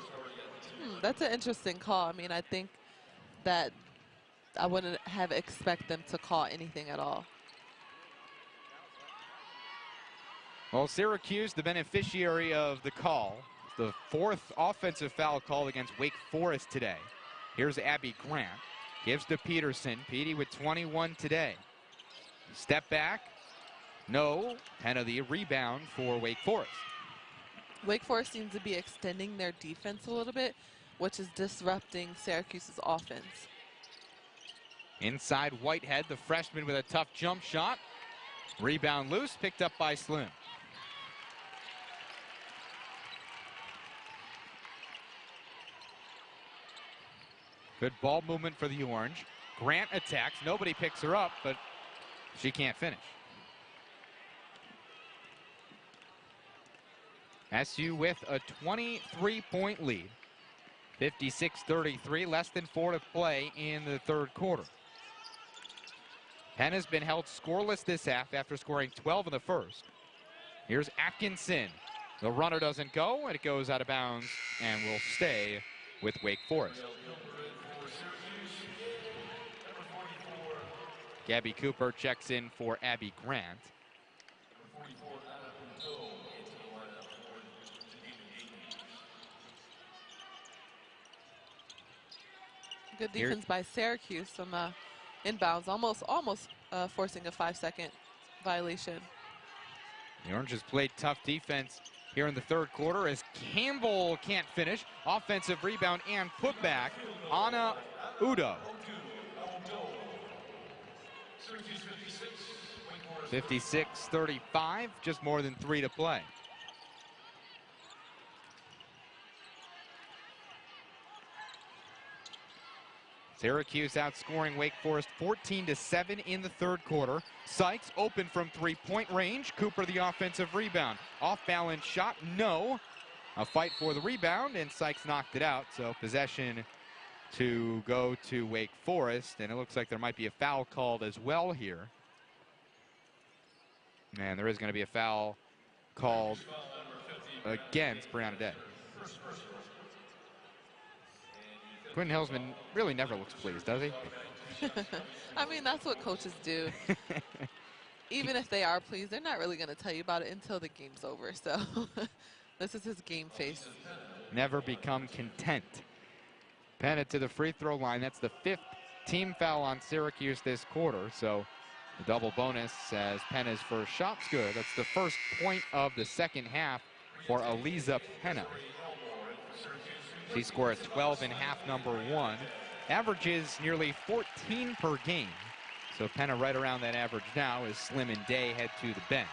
That's an interesting call. I mean, I think that I wouldn't have expected them to call anything at all. Well, Syracuse, the beneficiary of the call. The 4th offensive foul call against Wake Forest today. Here's Abby Grant. Gives to Peterson. Petey with 21 today. Step back. No. Penalty rebound for Wake Forest. Wake Forest seems to be extending their defense a little bit, which is disrupting Syracuse's offense. Inside Whitehead, the freshman with a tough jump shot. Rebound loose, picked up by Slim. Good ball movement for the Orange. Grant attacks. Nobody picks her up, but she can't finish. SU with a 23-point lead. 56-33, less than 4 to play in the third quarter. Penn has been held scoreless this half after scoring 12 in the first. Here's Atkinson. The runner doesn't go, and it goes out of bounds and will stay with Wake Forest. Gabby Cooper checks in for Abby Grant. Good defense by Syracuse on the inbounds, almost forcing a 5-second violation. The Oranges played tough defense here in the third quarter as Campbell can't finish. Offensive rebound and putback. Anna Udo. 56-35, just more than 3 to play. Syracuse outscoring Wake Forest 14-7 in the third quarter. Sykes open from 3-point range. Cooper the offensive rebound. Off-balance shot, no. A fight for the rebound, and Sykes knocked it out. So possession to go to Wake Forest, and it looks like there might be a foul called as well here. And there is going to be a foul called against Brianna Day. Quinn Hillsman really never looks pleased, does he? I mean, that's what coaches do. Even if they are pleased, they're not really going to tell you about it until the game's over. So this is his game face. Never become content. Penna to the free throw line. That's the 5th team foul on Syracuse this quarter. So the double bonus as Penna's first shot's good. That's the first point of the second half for Aliza Penna. She scores 12 and half, number 1. Averages nearly 14 per game. So Penna right around that average now as Slim and Day head to the bench.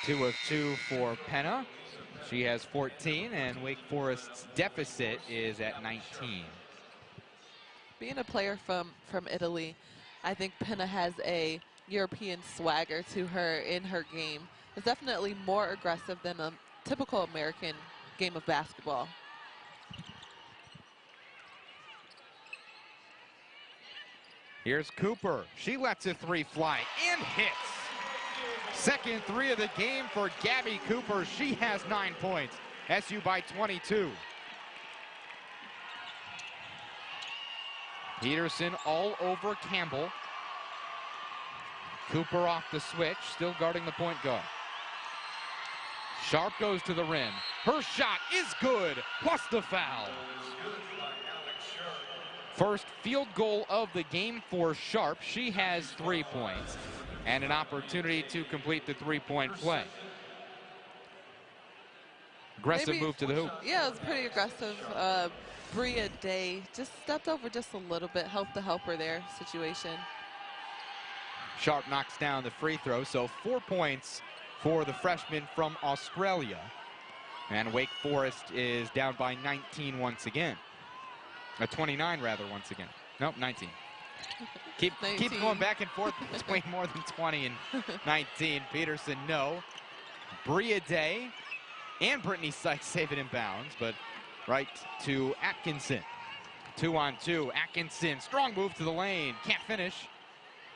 2 of 2 for Penna. She has 14, and Wake Forest's deficit is at 19. Being a player from Italy, I think Penna has a European swagger to her in her game. It's definitely more aggressive than a typical American game of basketball. Here's Cooper. She lets a 3 fly and hits. Second 3 of the game for Gabby Cooper. She has 9 points. SU by 22. Peterson all over Campbell. Cooper off the switch, still guarding the point guard. Sharp goes to the rim. Her shot is good, plus the foul. First field goal of the game for Sharp. She has 3 points and an opportunity to complete the 3-point play. Aggressive move to the hoop. Yeah, it was pretty aggressive. Bria Day just stepped over just a little bit, helped the helper there situation. Sharp knocks down the free throw, so 4 points for the freshman from Australia. And Wake Forest is down by 19 once again. 29 rather once again. Nope, 19. Keep going back and forth between more than 20 and 19. Peterson, no. Bria Day and Brittany Sykes save it in bounds, but right to Atkinson. 2-on-2. Atkinson, strong move to the lane. Can't finish.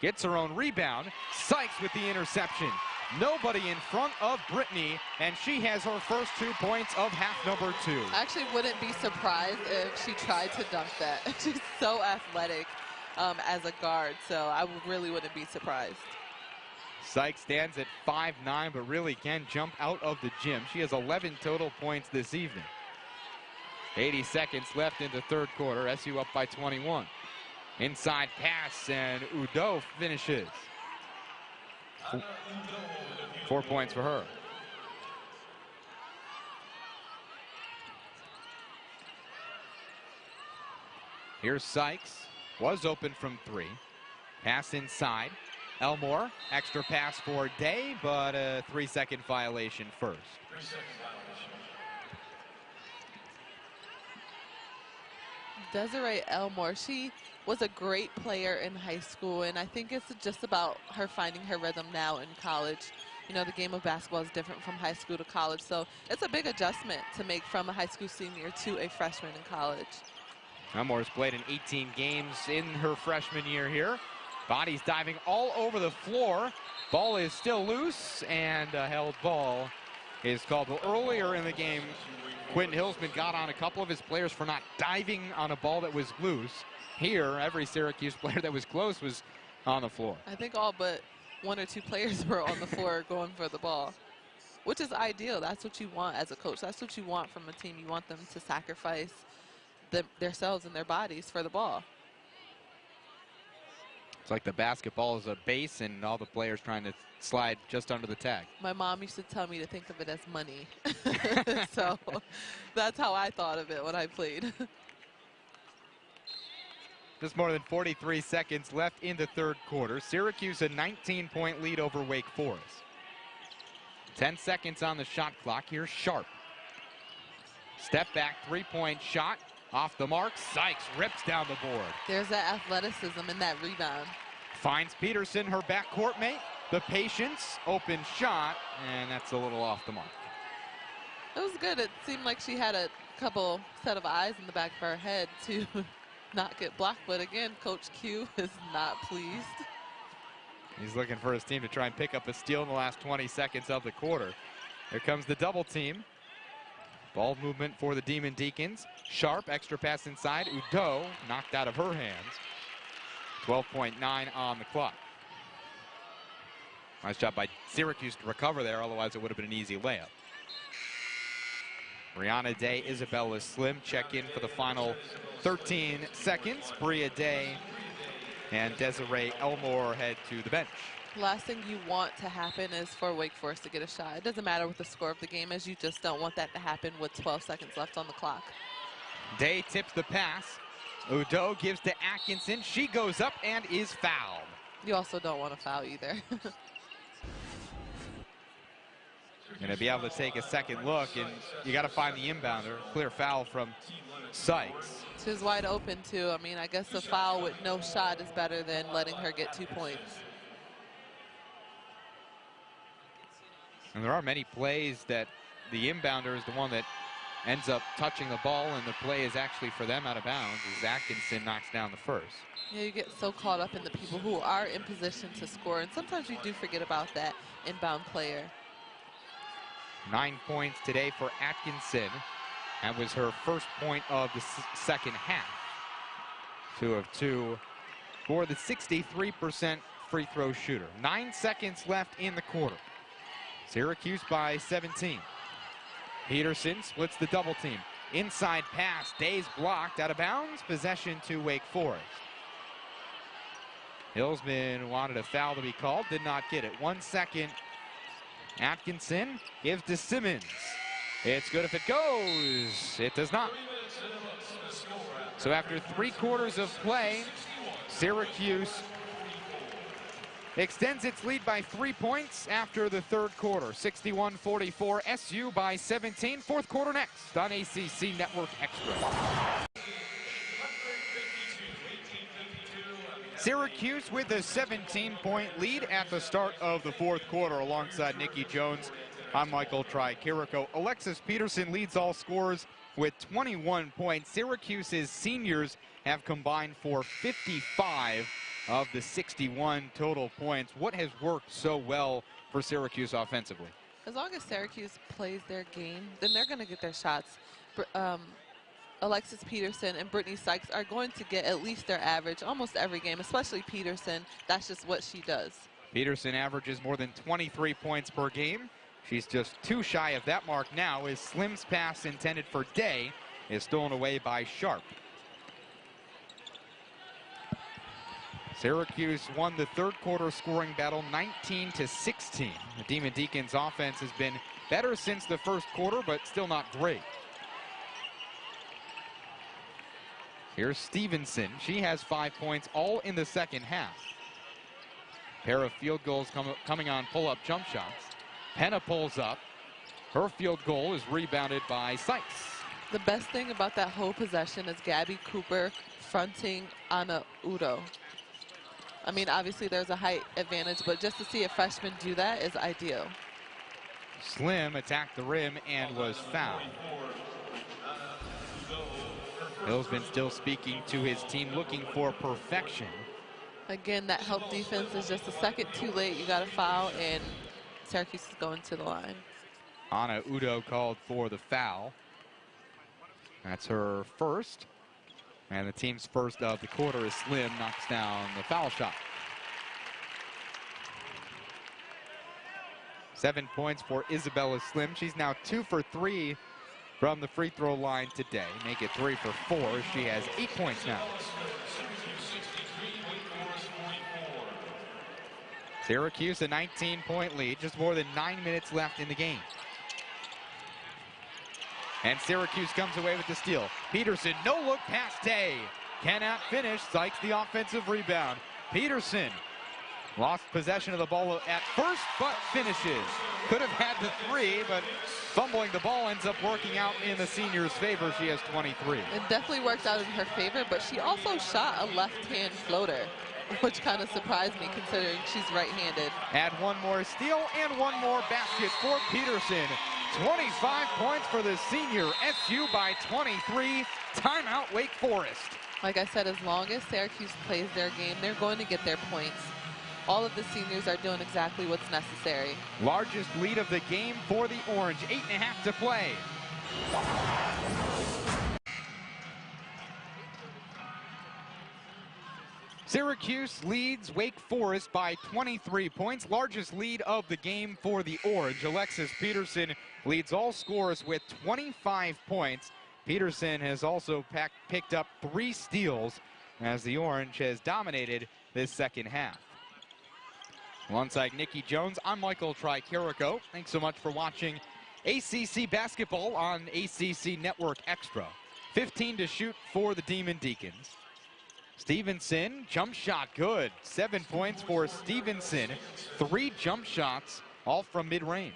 Gets her own rebound. Sykes with the interception. Nobody in front of Brittany, and she has her first 2 points of half number 2. I actually wouldn't be surprised if she tried to dunk that. She's so athletic as a guard, so I really wouldn't be surprised. Sykes stands at 5'9", but really can jump out of the gym. She has 11 total points this evening. 80 seconds left in the third quarter. SU up by 21. Inside pass, and Udo finishes. 4 points for her. Here's Sykes. Was open from 3. Pass inside. Elmore, extra pass for Day, but a 3-second violation first. Desiree Elmore, she was a great player in high school, and I think it's just about her finding her rhythm now in college. You know, the game of basketball is different from high school to college, so it's a big adjustment to make from a high school senior to a freshman in college. Elmore's played in 18 games in her freshman year here. Bodies diving all over the floor. Ball is still loose, and a held ball is called. Well, earlier in the game, Quentin Hillsman got on a couple of his players for not diving on a ball that was loose. Here, every Syracuse player that was close was on the floor. I think all but 1 or 2 players were on the floor going for the ball, which is ideal. That's what you want as a coach. That's what you want from a team. You want them to sacrifice themselves and their bodies for the ball. It's like the basketball is a base and all the players trying to slide just under the tag. My mom used to tell me to think of it as money. So that's how I thought of it when I played. Just more than 43 seconds left in the third quarter. Syracuse a 19-point lead over Wake Forest. 10 seconds on the shot clock. Here's Sharp. Step back, 3-point shot. Off the mark, Sykes rips down the board. There's that athleticism in that rebound. Finds Peterson, her backcourt mate. The patience, open shot, and that's a little off the mark. It was good. It seemed like she had a couple set of eyes in the back of her head to not get blocked. But again, Coach Q is not pleased. He's looking for his team to try and pick up a steal in the last 20 seconds of the quarter. Here comes the double team. Ball movement for the Demon Deacons. Sharp, extra pass inside. Udo knocked out of her hands. 12.9 on the clock. Nice job by Syracuse to recover there, otherwise it would have been an easy layup. Brianna Day, Isabella Slim check in for the final 13 seconds. Bria Day and Desiree Elmore head to the bench. Last thing you want to happen is for Wake Forest to get a shot. It doesn't matter what the score of the game is, you just don't want that to happen with 12 seconds left on the clock. Day tips the pass. Udo gives to Atkinson. She goes up and is fouled. You also don't want to foul either. Going to be able to take a second look, and you got to find the inbounder. Clear foul from Sykes. She was wide open too. I mean, I guess a foul with no shot is better than letting her get 2 points. And there are many plays that the inbounder is the one that ends up touching the ball, and the play is actually for them out of bounds as Atkinson knocks down the first. Yeah, you get so caught up in the people who are in position to score, and sometimes you do forget about that inbound player. 9 points today for Atkinson. That was her first point of the second half. 2 of 2 for the 63% free throw shooter. 9 seconds left in the quarter. Syracuse by 17. Peterson splits the double team. Inside pass, Day's blocked, out of bounds, possession to Wake Forest. Hillsman wanted a foul to be called, did not get it. 1 second. Atkinson gives to Simmons. It's good if it goes. It does not. So after 3 quarters of play, Syracuse extends its lead by 3 points after the third quarter. 61-44, SU by 17. Fourth quarter next on ACC Network Extra. Syracuse with a 17-point lead at the start of the fourth quarter alongside Nikki Jones. I'm Michael Tricarico. Alexis Peterson leads all scorers with 21 points. Syracuse's seniors have combined for 55 of the 61 total points. What has worked so well for Syracuse offensively? As long as Syracuse plays their game, then they're going to get their shots. Alexis Peterson and Brittany Sykes are going to get at least their average almost every game, especially Peterson. That's just what she does. Peterson averages more than 23 points per game. She's just 2 shy of that mark now as Slim's pass intended for Day is stolen away by Sharp. Syracuse won the third quarter scoring battle 19-16. The Demon Deacons offense has been better since the first quarter, but still not great. Here's Stevenson. She has 5 points, all in the second half. Pair of field goals coming on pull-up jump shots. Penna pulls up. Her field goal is rebounded by Sykes. The best thing about that whole possession is Gabby Cooper fronting Anna Udo. I mean, obviously there's a height advantage, but just to see a freshman do that is ideal. Slim attacked the rim and was fouled. Hill's been still speaking to his team, looking for perfection. Again, that help defense is just a second too late. You got to foul, and Syracuse is going to the line. Anna Udo called for the foul. That's her first. And the team's first of the quarter is Slim, knocks down the foul shot. 7 points for Isabella Slim. She's now 2 for 3 from the free throw line today. Make it 3 for 4. She has 8 points now. Syracuse a 19-point lead, just more than 9 minutes left in the game. And Syracuse comes away with the steal. Peterson, no look pass Day. Cannot finish, Sykes the offensive rebound. Peterson lost possession of the ball at first, but finishes. Could have had the 3, but fumbling the ball ends up working out in the senior's favor. She has 23. It definitely worked out in her favor, but she also shot a left-hand floater, which kind of surprised me considering she's right-handed. Add one more steal and one more basket for Peterson. 25 points for the senior. SU by 23. Timeout, Wake Forest. Like I said, as long as Syracuse plays their game, they're going to get their points. all of the seniors are doing exactly what's necessary. Largest lead of the game for the Orange, 8.5 to play. Syracuse leads Wake Forest by 23 points, largest lead of the game for the Orange. Alexis Peterson leads all scorers with 25 points. Peterson has also picked up 3 steals as the Orange has dominated this second half. Alongside Nikki Jones, I'm Michael Tricarico. Thanks so much for watching ACC basketball on ACC Network Extra. 15 to shoot for the Demon Deacons. Stevenson, jump shot good. 7 points for Stevenson. 3 jump shots, all from mid-range.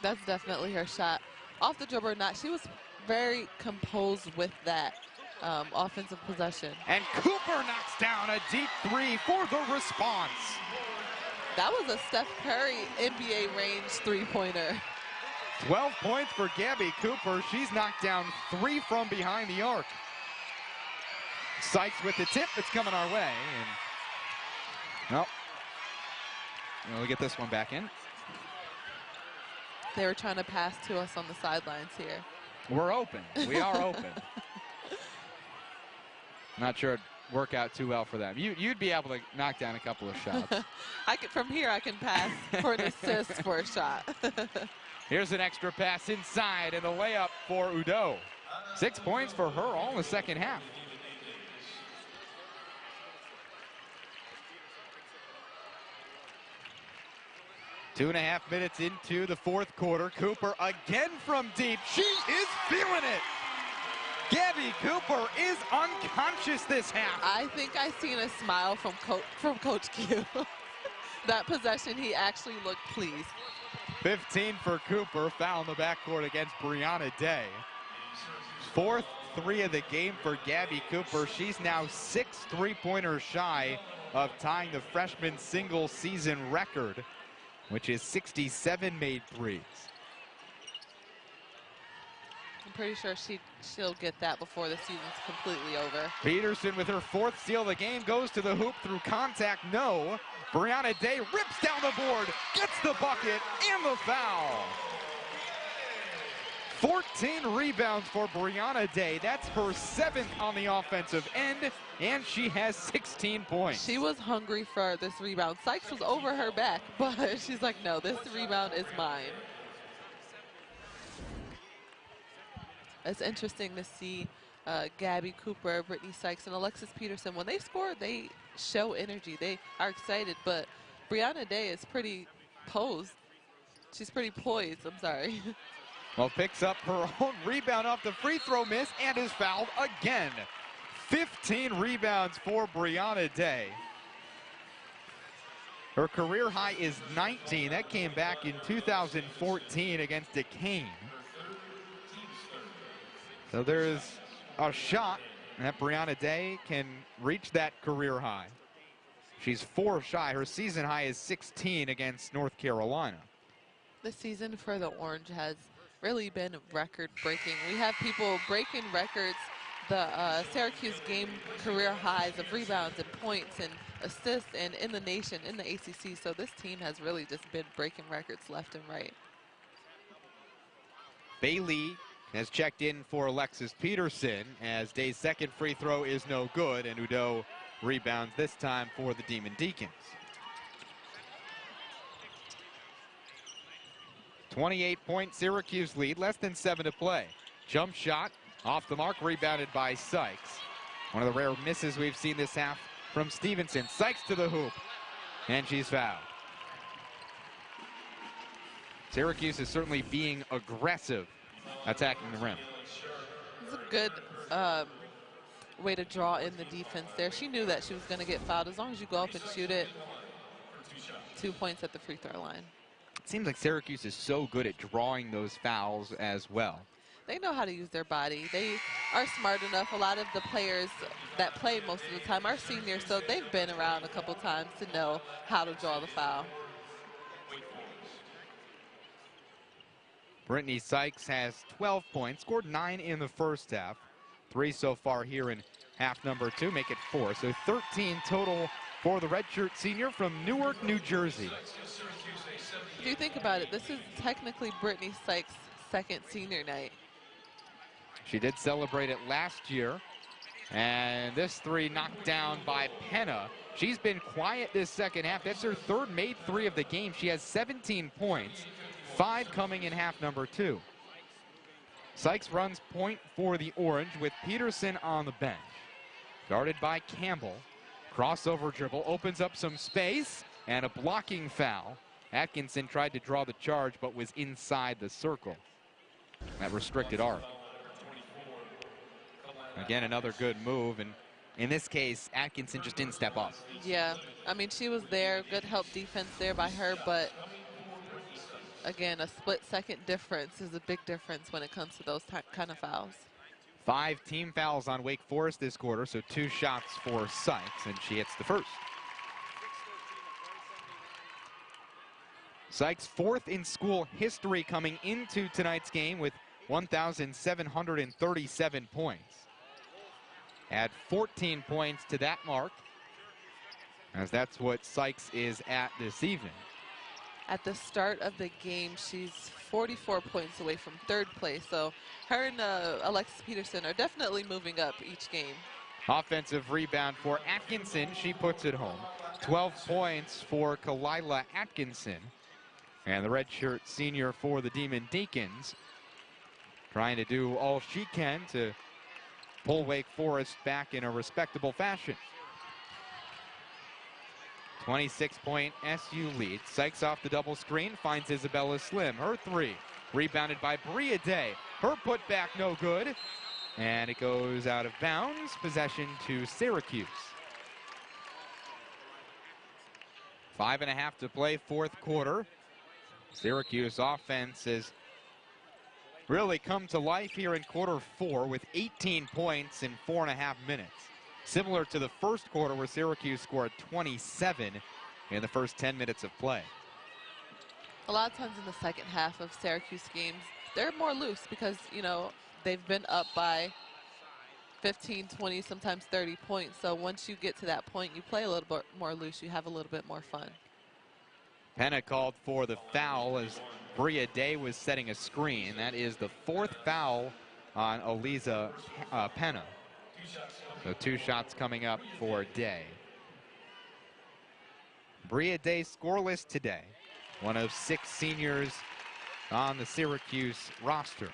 That's definitely her shot. Off the dribble or not, she was very composed with that offensive possession. And Cooper knocks down a deep 3 for the response. That was a Steph Curry NBA range three-pointer. 12 points for Gabby Cooper. She's knocked down 3 from behind the arc. Sykes with the tip that's coming our way. And, well, we'll get this one back in. They were trying to pass to us on the sidelines here. We're open. We are open. Not sure it'd work out too well for them. You'd be able to knock down a couple of shots. From here, I can pass for an assist for a shot. Here's an extra pass inside and a layup for Udo. 6 points for her all in the second half. Two and a half minutes into the fourth quarter. Cooper again from deep. She is feeling it. Gabby Cooper is unconscious this half. I think I seen a smile from Coach Q. That possession, he actually looked pleased. 15 for Cooper. Foul in the backcourt against Brianna Day. 4th 3 of the game for Gabby Cooper. She's now 6 three-pointers shy of tying the freshman single season record, which is 67 made threes. I'm pretty sure she'll get that before the season's completely over. Peterson with her 4th steal of the game goes to the hoop through contact. No. Brianna Day rips down the board, gets the bucket and the foul. 14 rebounds for Brianna Day. That's her 7th on the offensive end, and she has 16 points. She was hungry for this rebound. Sykes was over her back, but she's like, no, this rebound is mine. It's interesting to see Gabby Cooper, Brittany Sykes, and Alexis Peterson. When they score, they show energy. They are excited, but Brianna Day is pretty posed. She's pretty poised, I'm sorry. Well, picks up her own rebound off the free throw miss and is fouled again. 15 rebounds for Brianna Day. Her career high is 19. That came back in 2014 against Duquesne. So there's a shot that Brianna Day can reach that career high. She's 4 shy. Her season high is 16 against North Carolina. The season for the Orange has really been record-breaking. We have people breaking records, the Syracuse game career highs of rebounds and points and assists and in the nation, in the ACC. So this team has really just been breaking records left and right. Bailey has checked in for Alexis Peterson as Day's 2nd free throw is no good, and Udo rebounds this time for the Demon Deacons. 28-point Syracuse lead, less than 7 to play. Jump shot off the mark, rebounded by Sykes. One of the rare misses we've seen this half from Stevenson. Sykes to the hoop, and she's fouled. Syracuse is certainly being aggressive attacking the rim. It's a good way to draw in the defense there. She knew that she was going to get fouled. As long as you go up and shoot it, 2 points at the free throw line. It seems like Syracuse is so good at drawing those fouls as well. They know how to use their body. They are smart enough. A lot of the players that play most of the time are seniors, so they've been around a couple times to know how to draw the foul. Brittany Sykes has 12 points, scored 9 in the first half. 3 so far here in half number 2, make it 4. So 13 total for the redshirt senior from Newark, New Jersey. If you think about it, this is technically Brittany Sykes' second senior night. She did celebrate it last year. And this three knocked down by Penna. She's been quiet this second half. That's her third made three of the game. She has 17 points, 5 coming in half number 2. Sykes runs point for the Orange with Peterson on the bench. Guarded by Campbell. Crossover dribble, opens up some space, and a blocking foul. Atkinson tried to draw the charge, but was inside the circle. That restricted arc. Again, another good move, and in this case, Atkinson just didn't step up. Yeah, I mean, she was there, good help defense there by her, but again, a split-second difference is a big difference when it comes to those kind of fouls. 5 team fouls on Wake Forest this quarter, so 2 shots for Sykes, and she hits the first. Sykes 4th in school history coming into tonight's game with 1,737 points. Add 14 points to that mark, as that's what Sykes is at this evening. At the start of the game, she's 44 points away from 3rd place, so her and Alexis Peterson are definitely moving up each game. Offensive rebound for Atkinson. She puts it home. 12 points for Kelila Atkinson. And the redshirt senior for the Demon Deacons trying to do all she can to pull Wake Forest back in a respectable fashion. 26-point SU lead. Sykes off the double screen, finds Isabella Slim. Her 3, rebounded by Bria Day. Her putback no good, and it goes out of bounds. Possession to Syracuse. 5.5 to play, 4th quarter. Syracuse offense has really come to life here in quarter 4 with 18 points in 4.5 minutes. Similar to the first quarter where Syracuse scored 27 in the first 10 minutes of play. A lot of times in the second half of Syracuse games, they're more loose because, you know, they've been up by 15, 20, sometimes 30 points. So once you get to that point, you play a little bit more loose. You have a little bit more fun. Penna called for the foul as Bria Day was setting a screen. That is the 4th foul on Eliza Penna. So 2 shots coming up for Day. Bria Day scoreless today. One of 6 seniors on the Syracuse roster.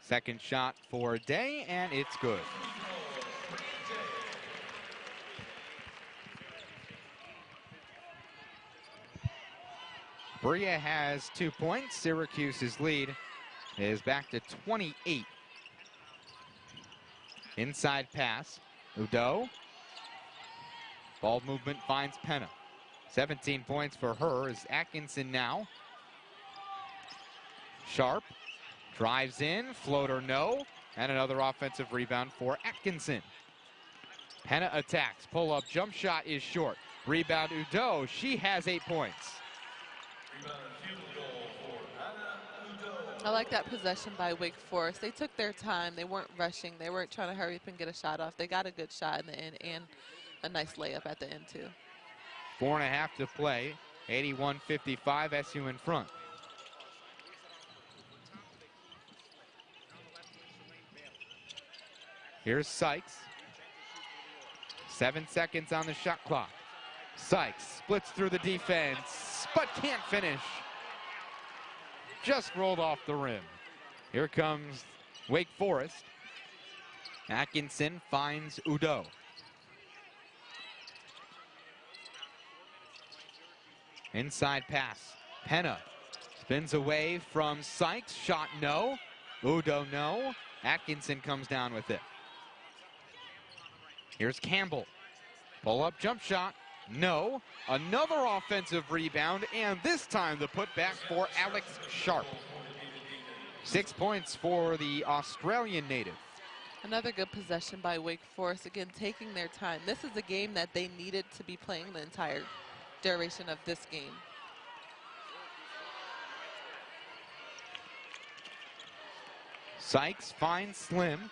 Second shot for Day, and it's good. Bria has 2 points. Syracuse's lead is back to 28. Inside pass. Udo. Ball movement finds Penna. 17 points for her is Atkinson now. Sharp drives in, floater no, and another offensive rebound for Atkinson. Penna attacks, pull up, jump shot is short. Rebound Udo, she has 8 points. I like that possession by Wake Forest. They took their time. They weren't rushing. They weren't trying to hurry up and get a shot off. They got a good shot in the end and a nice layup at the end too. 4.5 to play. 81-55, SU in front. Here's Sykes. 7 seconds on the shot clock. Sykes splits through the defense, but can't finish. Just rolled off the rim. Here comes Wake Forest. Atkinson finds Udo. Inside pass. Penna spins away from Sykes. Shot no. Udo no. Atkinson comes down with it. Here's Campbell. Pull up jump shot. No. Another offensive rebound, and this time the putback for Alex Sharp. 6 points for the Australian native. Another good possession by Wake Forest, again taking their time. This is a game that they needed to be playing the entire duration of this game. Sykes finds Slim.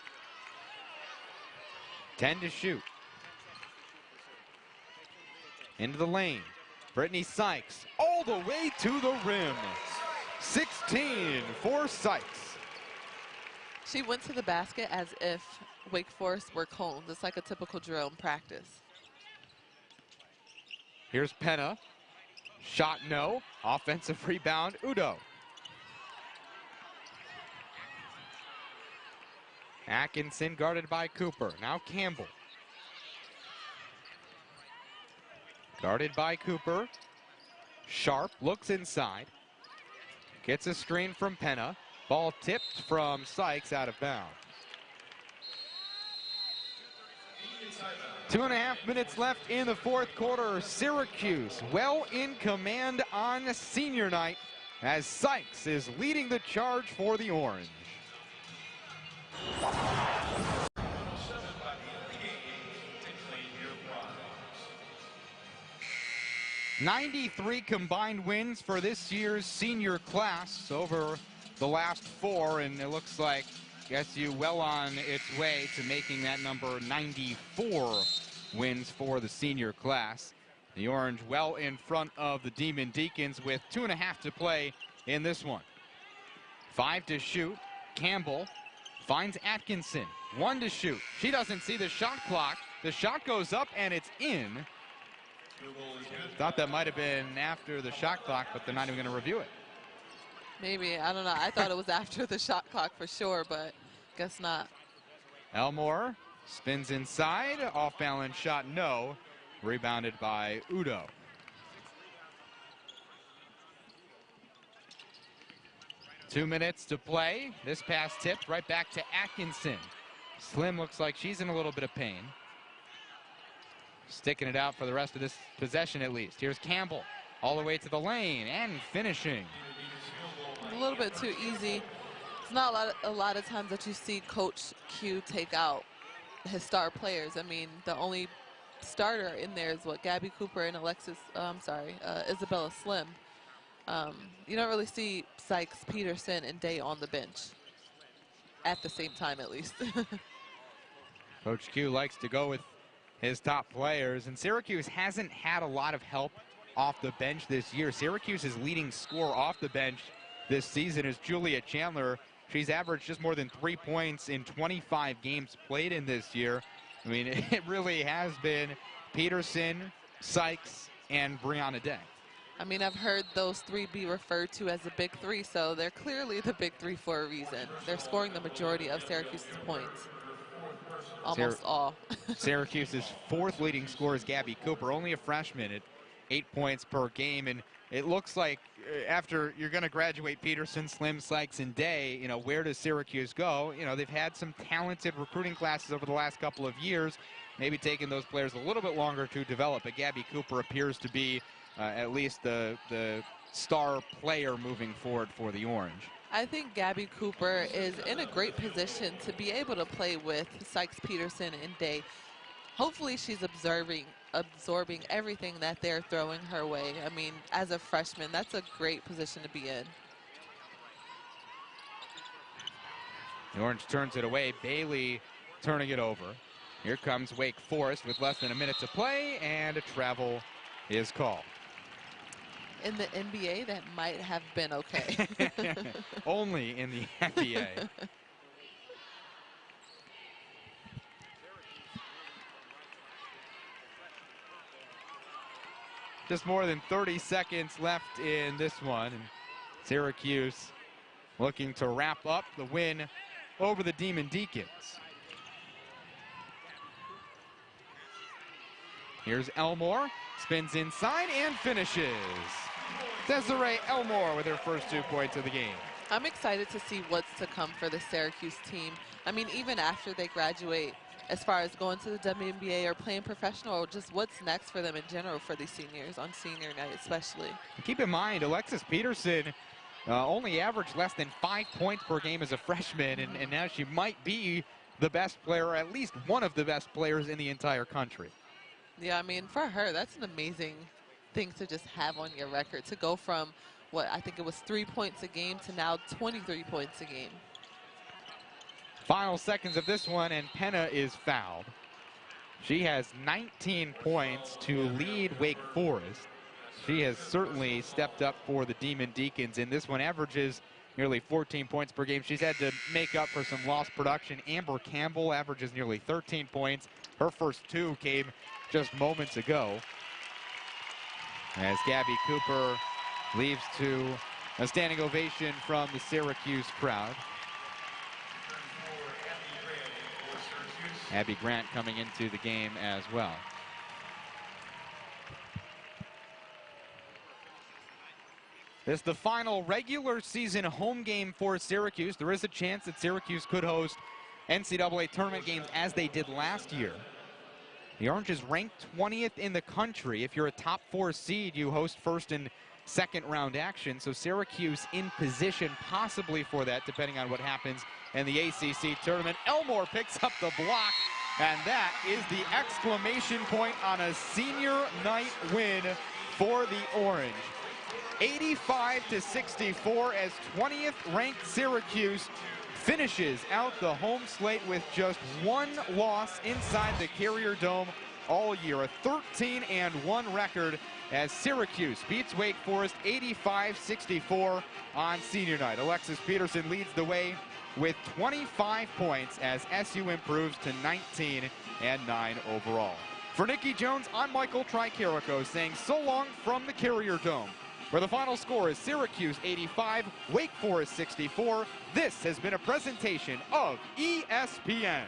10 to shoot. Into the lane. Brittany Sykes all the way to the rim. 16 for Sykes. She went to the basket as if Wake Forest were cones. It's like a typical drill in practice. Here's Penna. Shot no. Offensive rebound, Udo. Atkinson guarded by Cooper. Now Campbell. Guarded by Cooper. Sharp looks inside. Gets a screen from Penna. Ball tipped from Sykes out of bounds. 2.5 minutes left in the fourth quarter. Syracuse well in command on senior night as Sykes is leading the charge for the Orange. 93 combined wins for this year's senior class over the last 4, and it looks like SU well on its way to making that number 94 wins for the senior class. The Orange well in front of the Demon Deacons with 2.5 to play in this one. 5 to shoot. Campbell finds Atkinson. 1 to shoot. She doesn't see the shot clock. The shot goes up and it's in. Thought that might have been after the shot clock, but they're not even going to review it. Maybe, I don't know. I thought it was after the shot clock for sure, but guess not. Elmore spins inside. Off balance shot, no. Rebounded by Udo. Two minutes to play. This pass tipped right back to Atkinson. Slim looks like she's in a little bit of pain. Sticking it out for the rest of this possession at least. Here's Campbell all the way to the lane and finishing. A little bit too easy. It's not a lot of times that you see Coach Q take out his star players. I mean, the only starter in there is what, Gabby Cooper and Isabella Slim. You don't really see Sykes, Peterson, and Day on the bench at the same time, at least. Coach Q likes to go with his top players, and Syracuse hasn't had a lot of help off the bench this year. Syracuse's leading scorer off the bench this season is Julia Chandler. She's averaged just more than 3 points in 25 games played in this year. I mean, it really has been Peterson, Sykes, and Brianna Day. I mean, I've heard those three be referred to as the big three, so they're clearly the big three for a reason. They're scoring the majority of Syracuse's points. Almost all. Syracuse's fourth leading scorer is Gabby Cooper, only a freshman at 8 points per game. And it looks like after you're going to graduate Peterson, Slim, Sykes, and Day, you know, where does Syracuse go? You know, they've had some talented recruiting classes over the last couple of years, maybe taking those players a little bit longer to develop. But Gabby Cooper appears to be at least the star player moving forward for the Orange. I think Gabby Cooper is in a great position to be able to play with Sykes, Peterson, and Day. Hopefully she's absorbing everything that they're throwing her way. I mean, as a freshman, that's a great position to be in. The Orange turns it away. Bailey turning it over. Here comes Wake Forest with less than a minute to play, and a travel is called. In the NBA, that might have been okay. Only in the NBA. Just more than 30 seconds left in this one. And Syracuse looking to wrap up the win over the Demon Deacons. Here's Elmore, spins inside and finishes. Desiree Elmore with her first 2 points of the game. I'm excited to see what's to come for the Syracuse team. I mean, even after they graduate, as far as going to the WNBA or playing professional, or just what's next for them in general for these seniors on senior night especially. Keep in mind, Alexis Peterson only averaged less than 5 points per game as a freshman, and now she might be the best player, or at least one of the best players in the entire country. Yeah, I mean, for her, that's an amazing thing to just have on your record, to go from what I think it was 3 points a game to now 23 points a game. Final seconds of this one, and Penna is fouled. She has 19 points to lead Wake Forest. She has certainly stepped up for the Demon Deacons in this one, averages nearly 14 points per game. She's had to make up for some lost production. Amber Campbell averages nearly 13 points. Her first 2 came just moments ago. As Gabby Cooper leaves to a standing ovation from the Syracuse crowd. Abby Grant coming into the game as well. This is the final regular season home game for Syracuse. There is a chance that Syracuse could host NCAA tournament games as they did last year. The Orange is ranked 20th in the country. If you're a top 4 seed, you host first and second round action. So Syracuse in position possibly for that, depending on what happens in the ACC tournament. Elmore picks up the block, and that is the exclamation point on a senior night win for the Orange. 85-64 as 20th ranked Syracuse finishes out the home slate with just 1 loss inside the Carrier Dome all year. A 13-1 record as Syracuse beats Wake Forest 85-64 on senior night. Alexis Peterson leads the way with 25 points as SU improves to 19-9 overall. For Nikki Jones, I'm Michael Tricarico saying so long from the Carrier Dome, where the final score is Syracuse 85, Wake Forest 64. This has been a presentation of ESPN.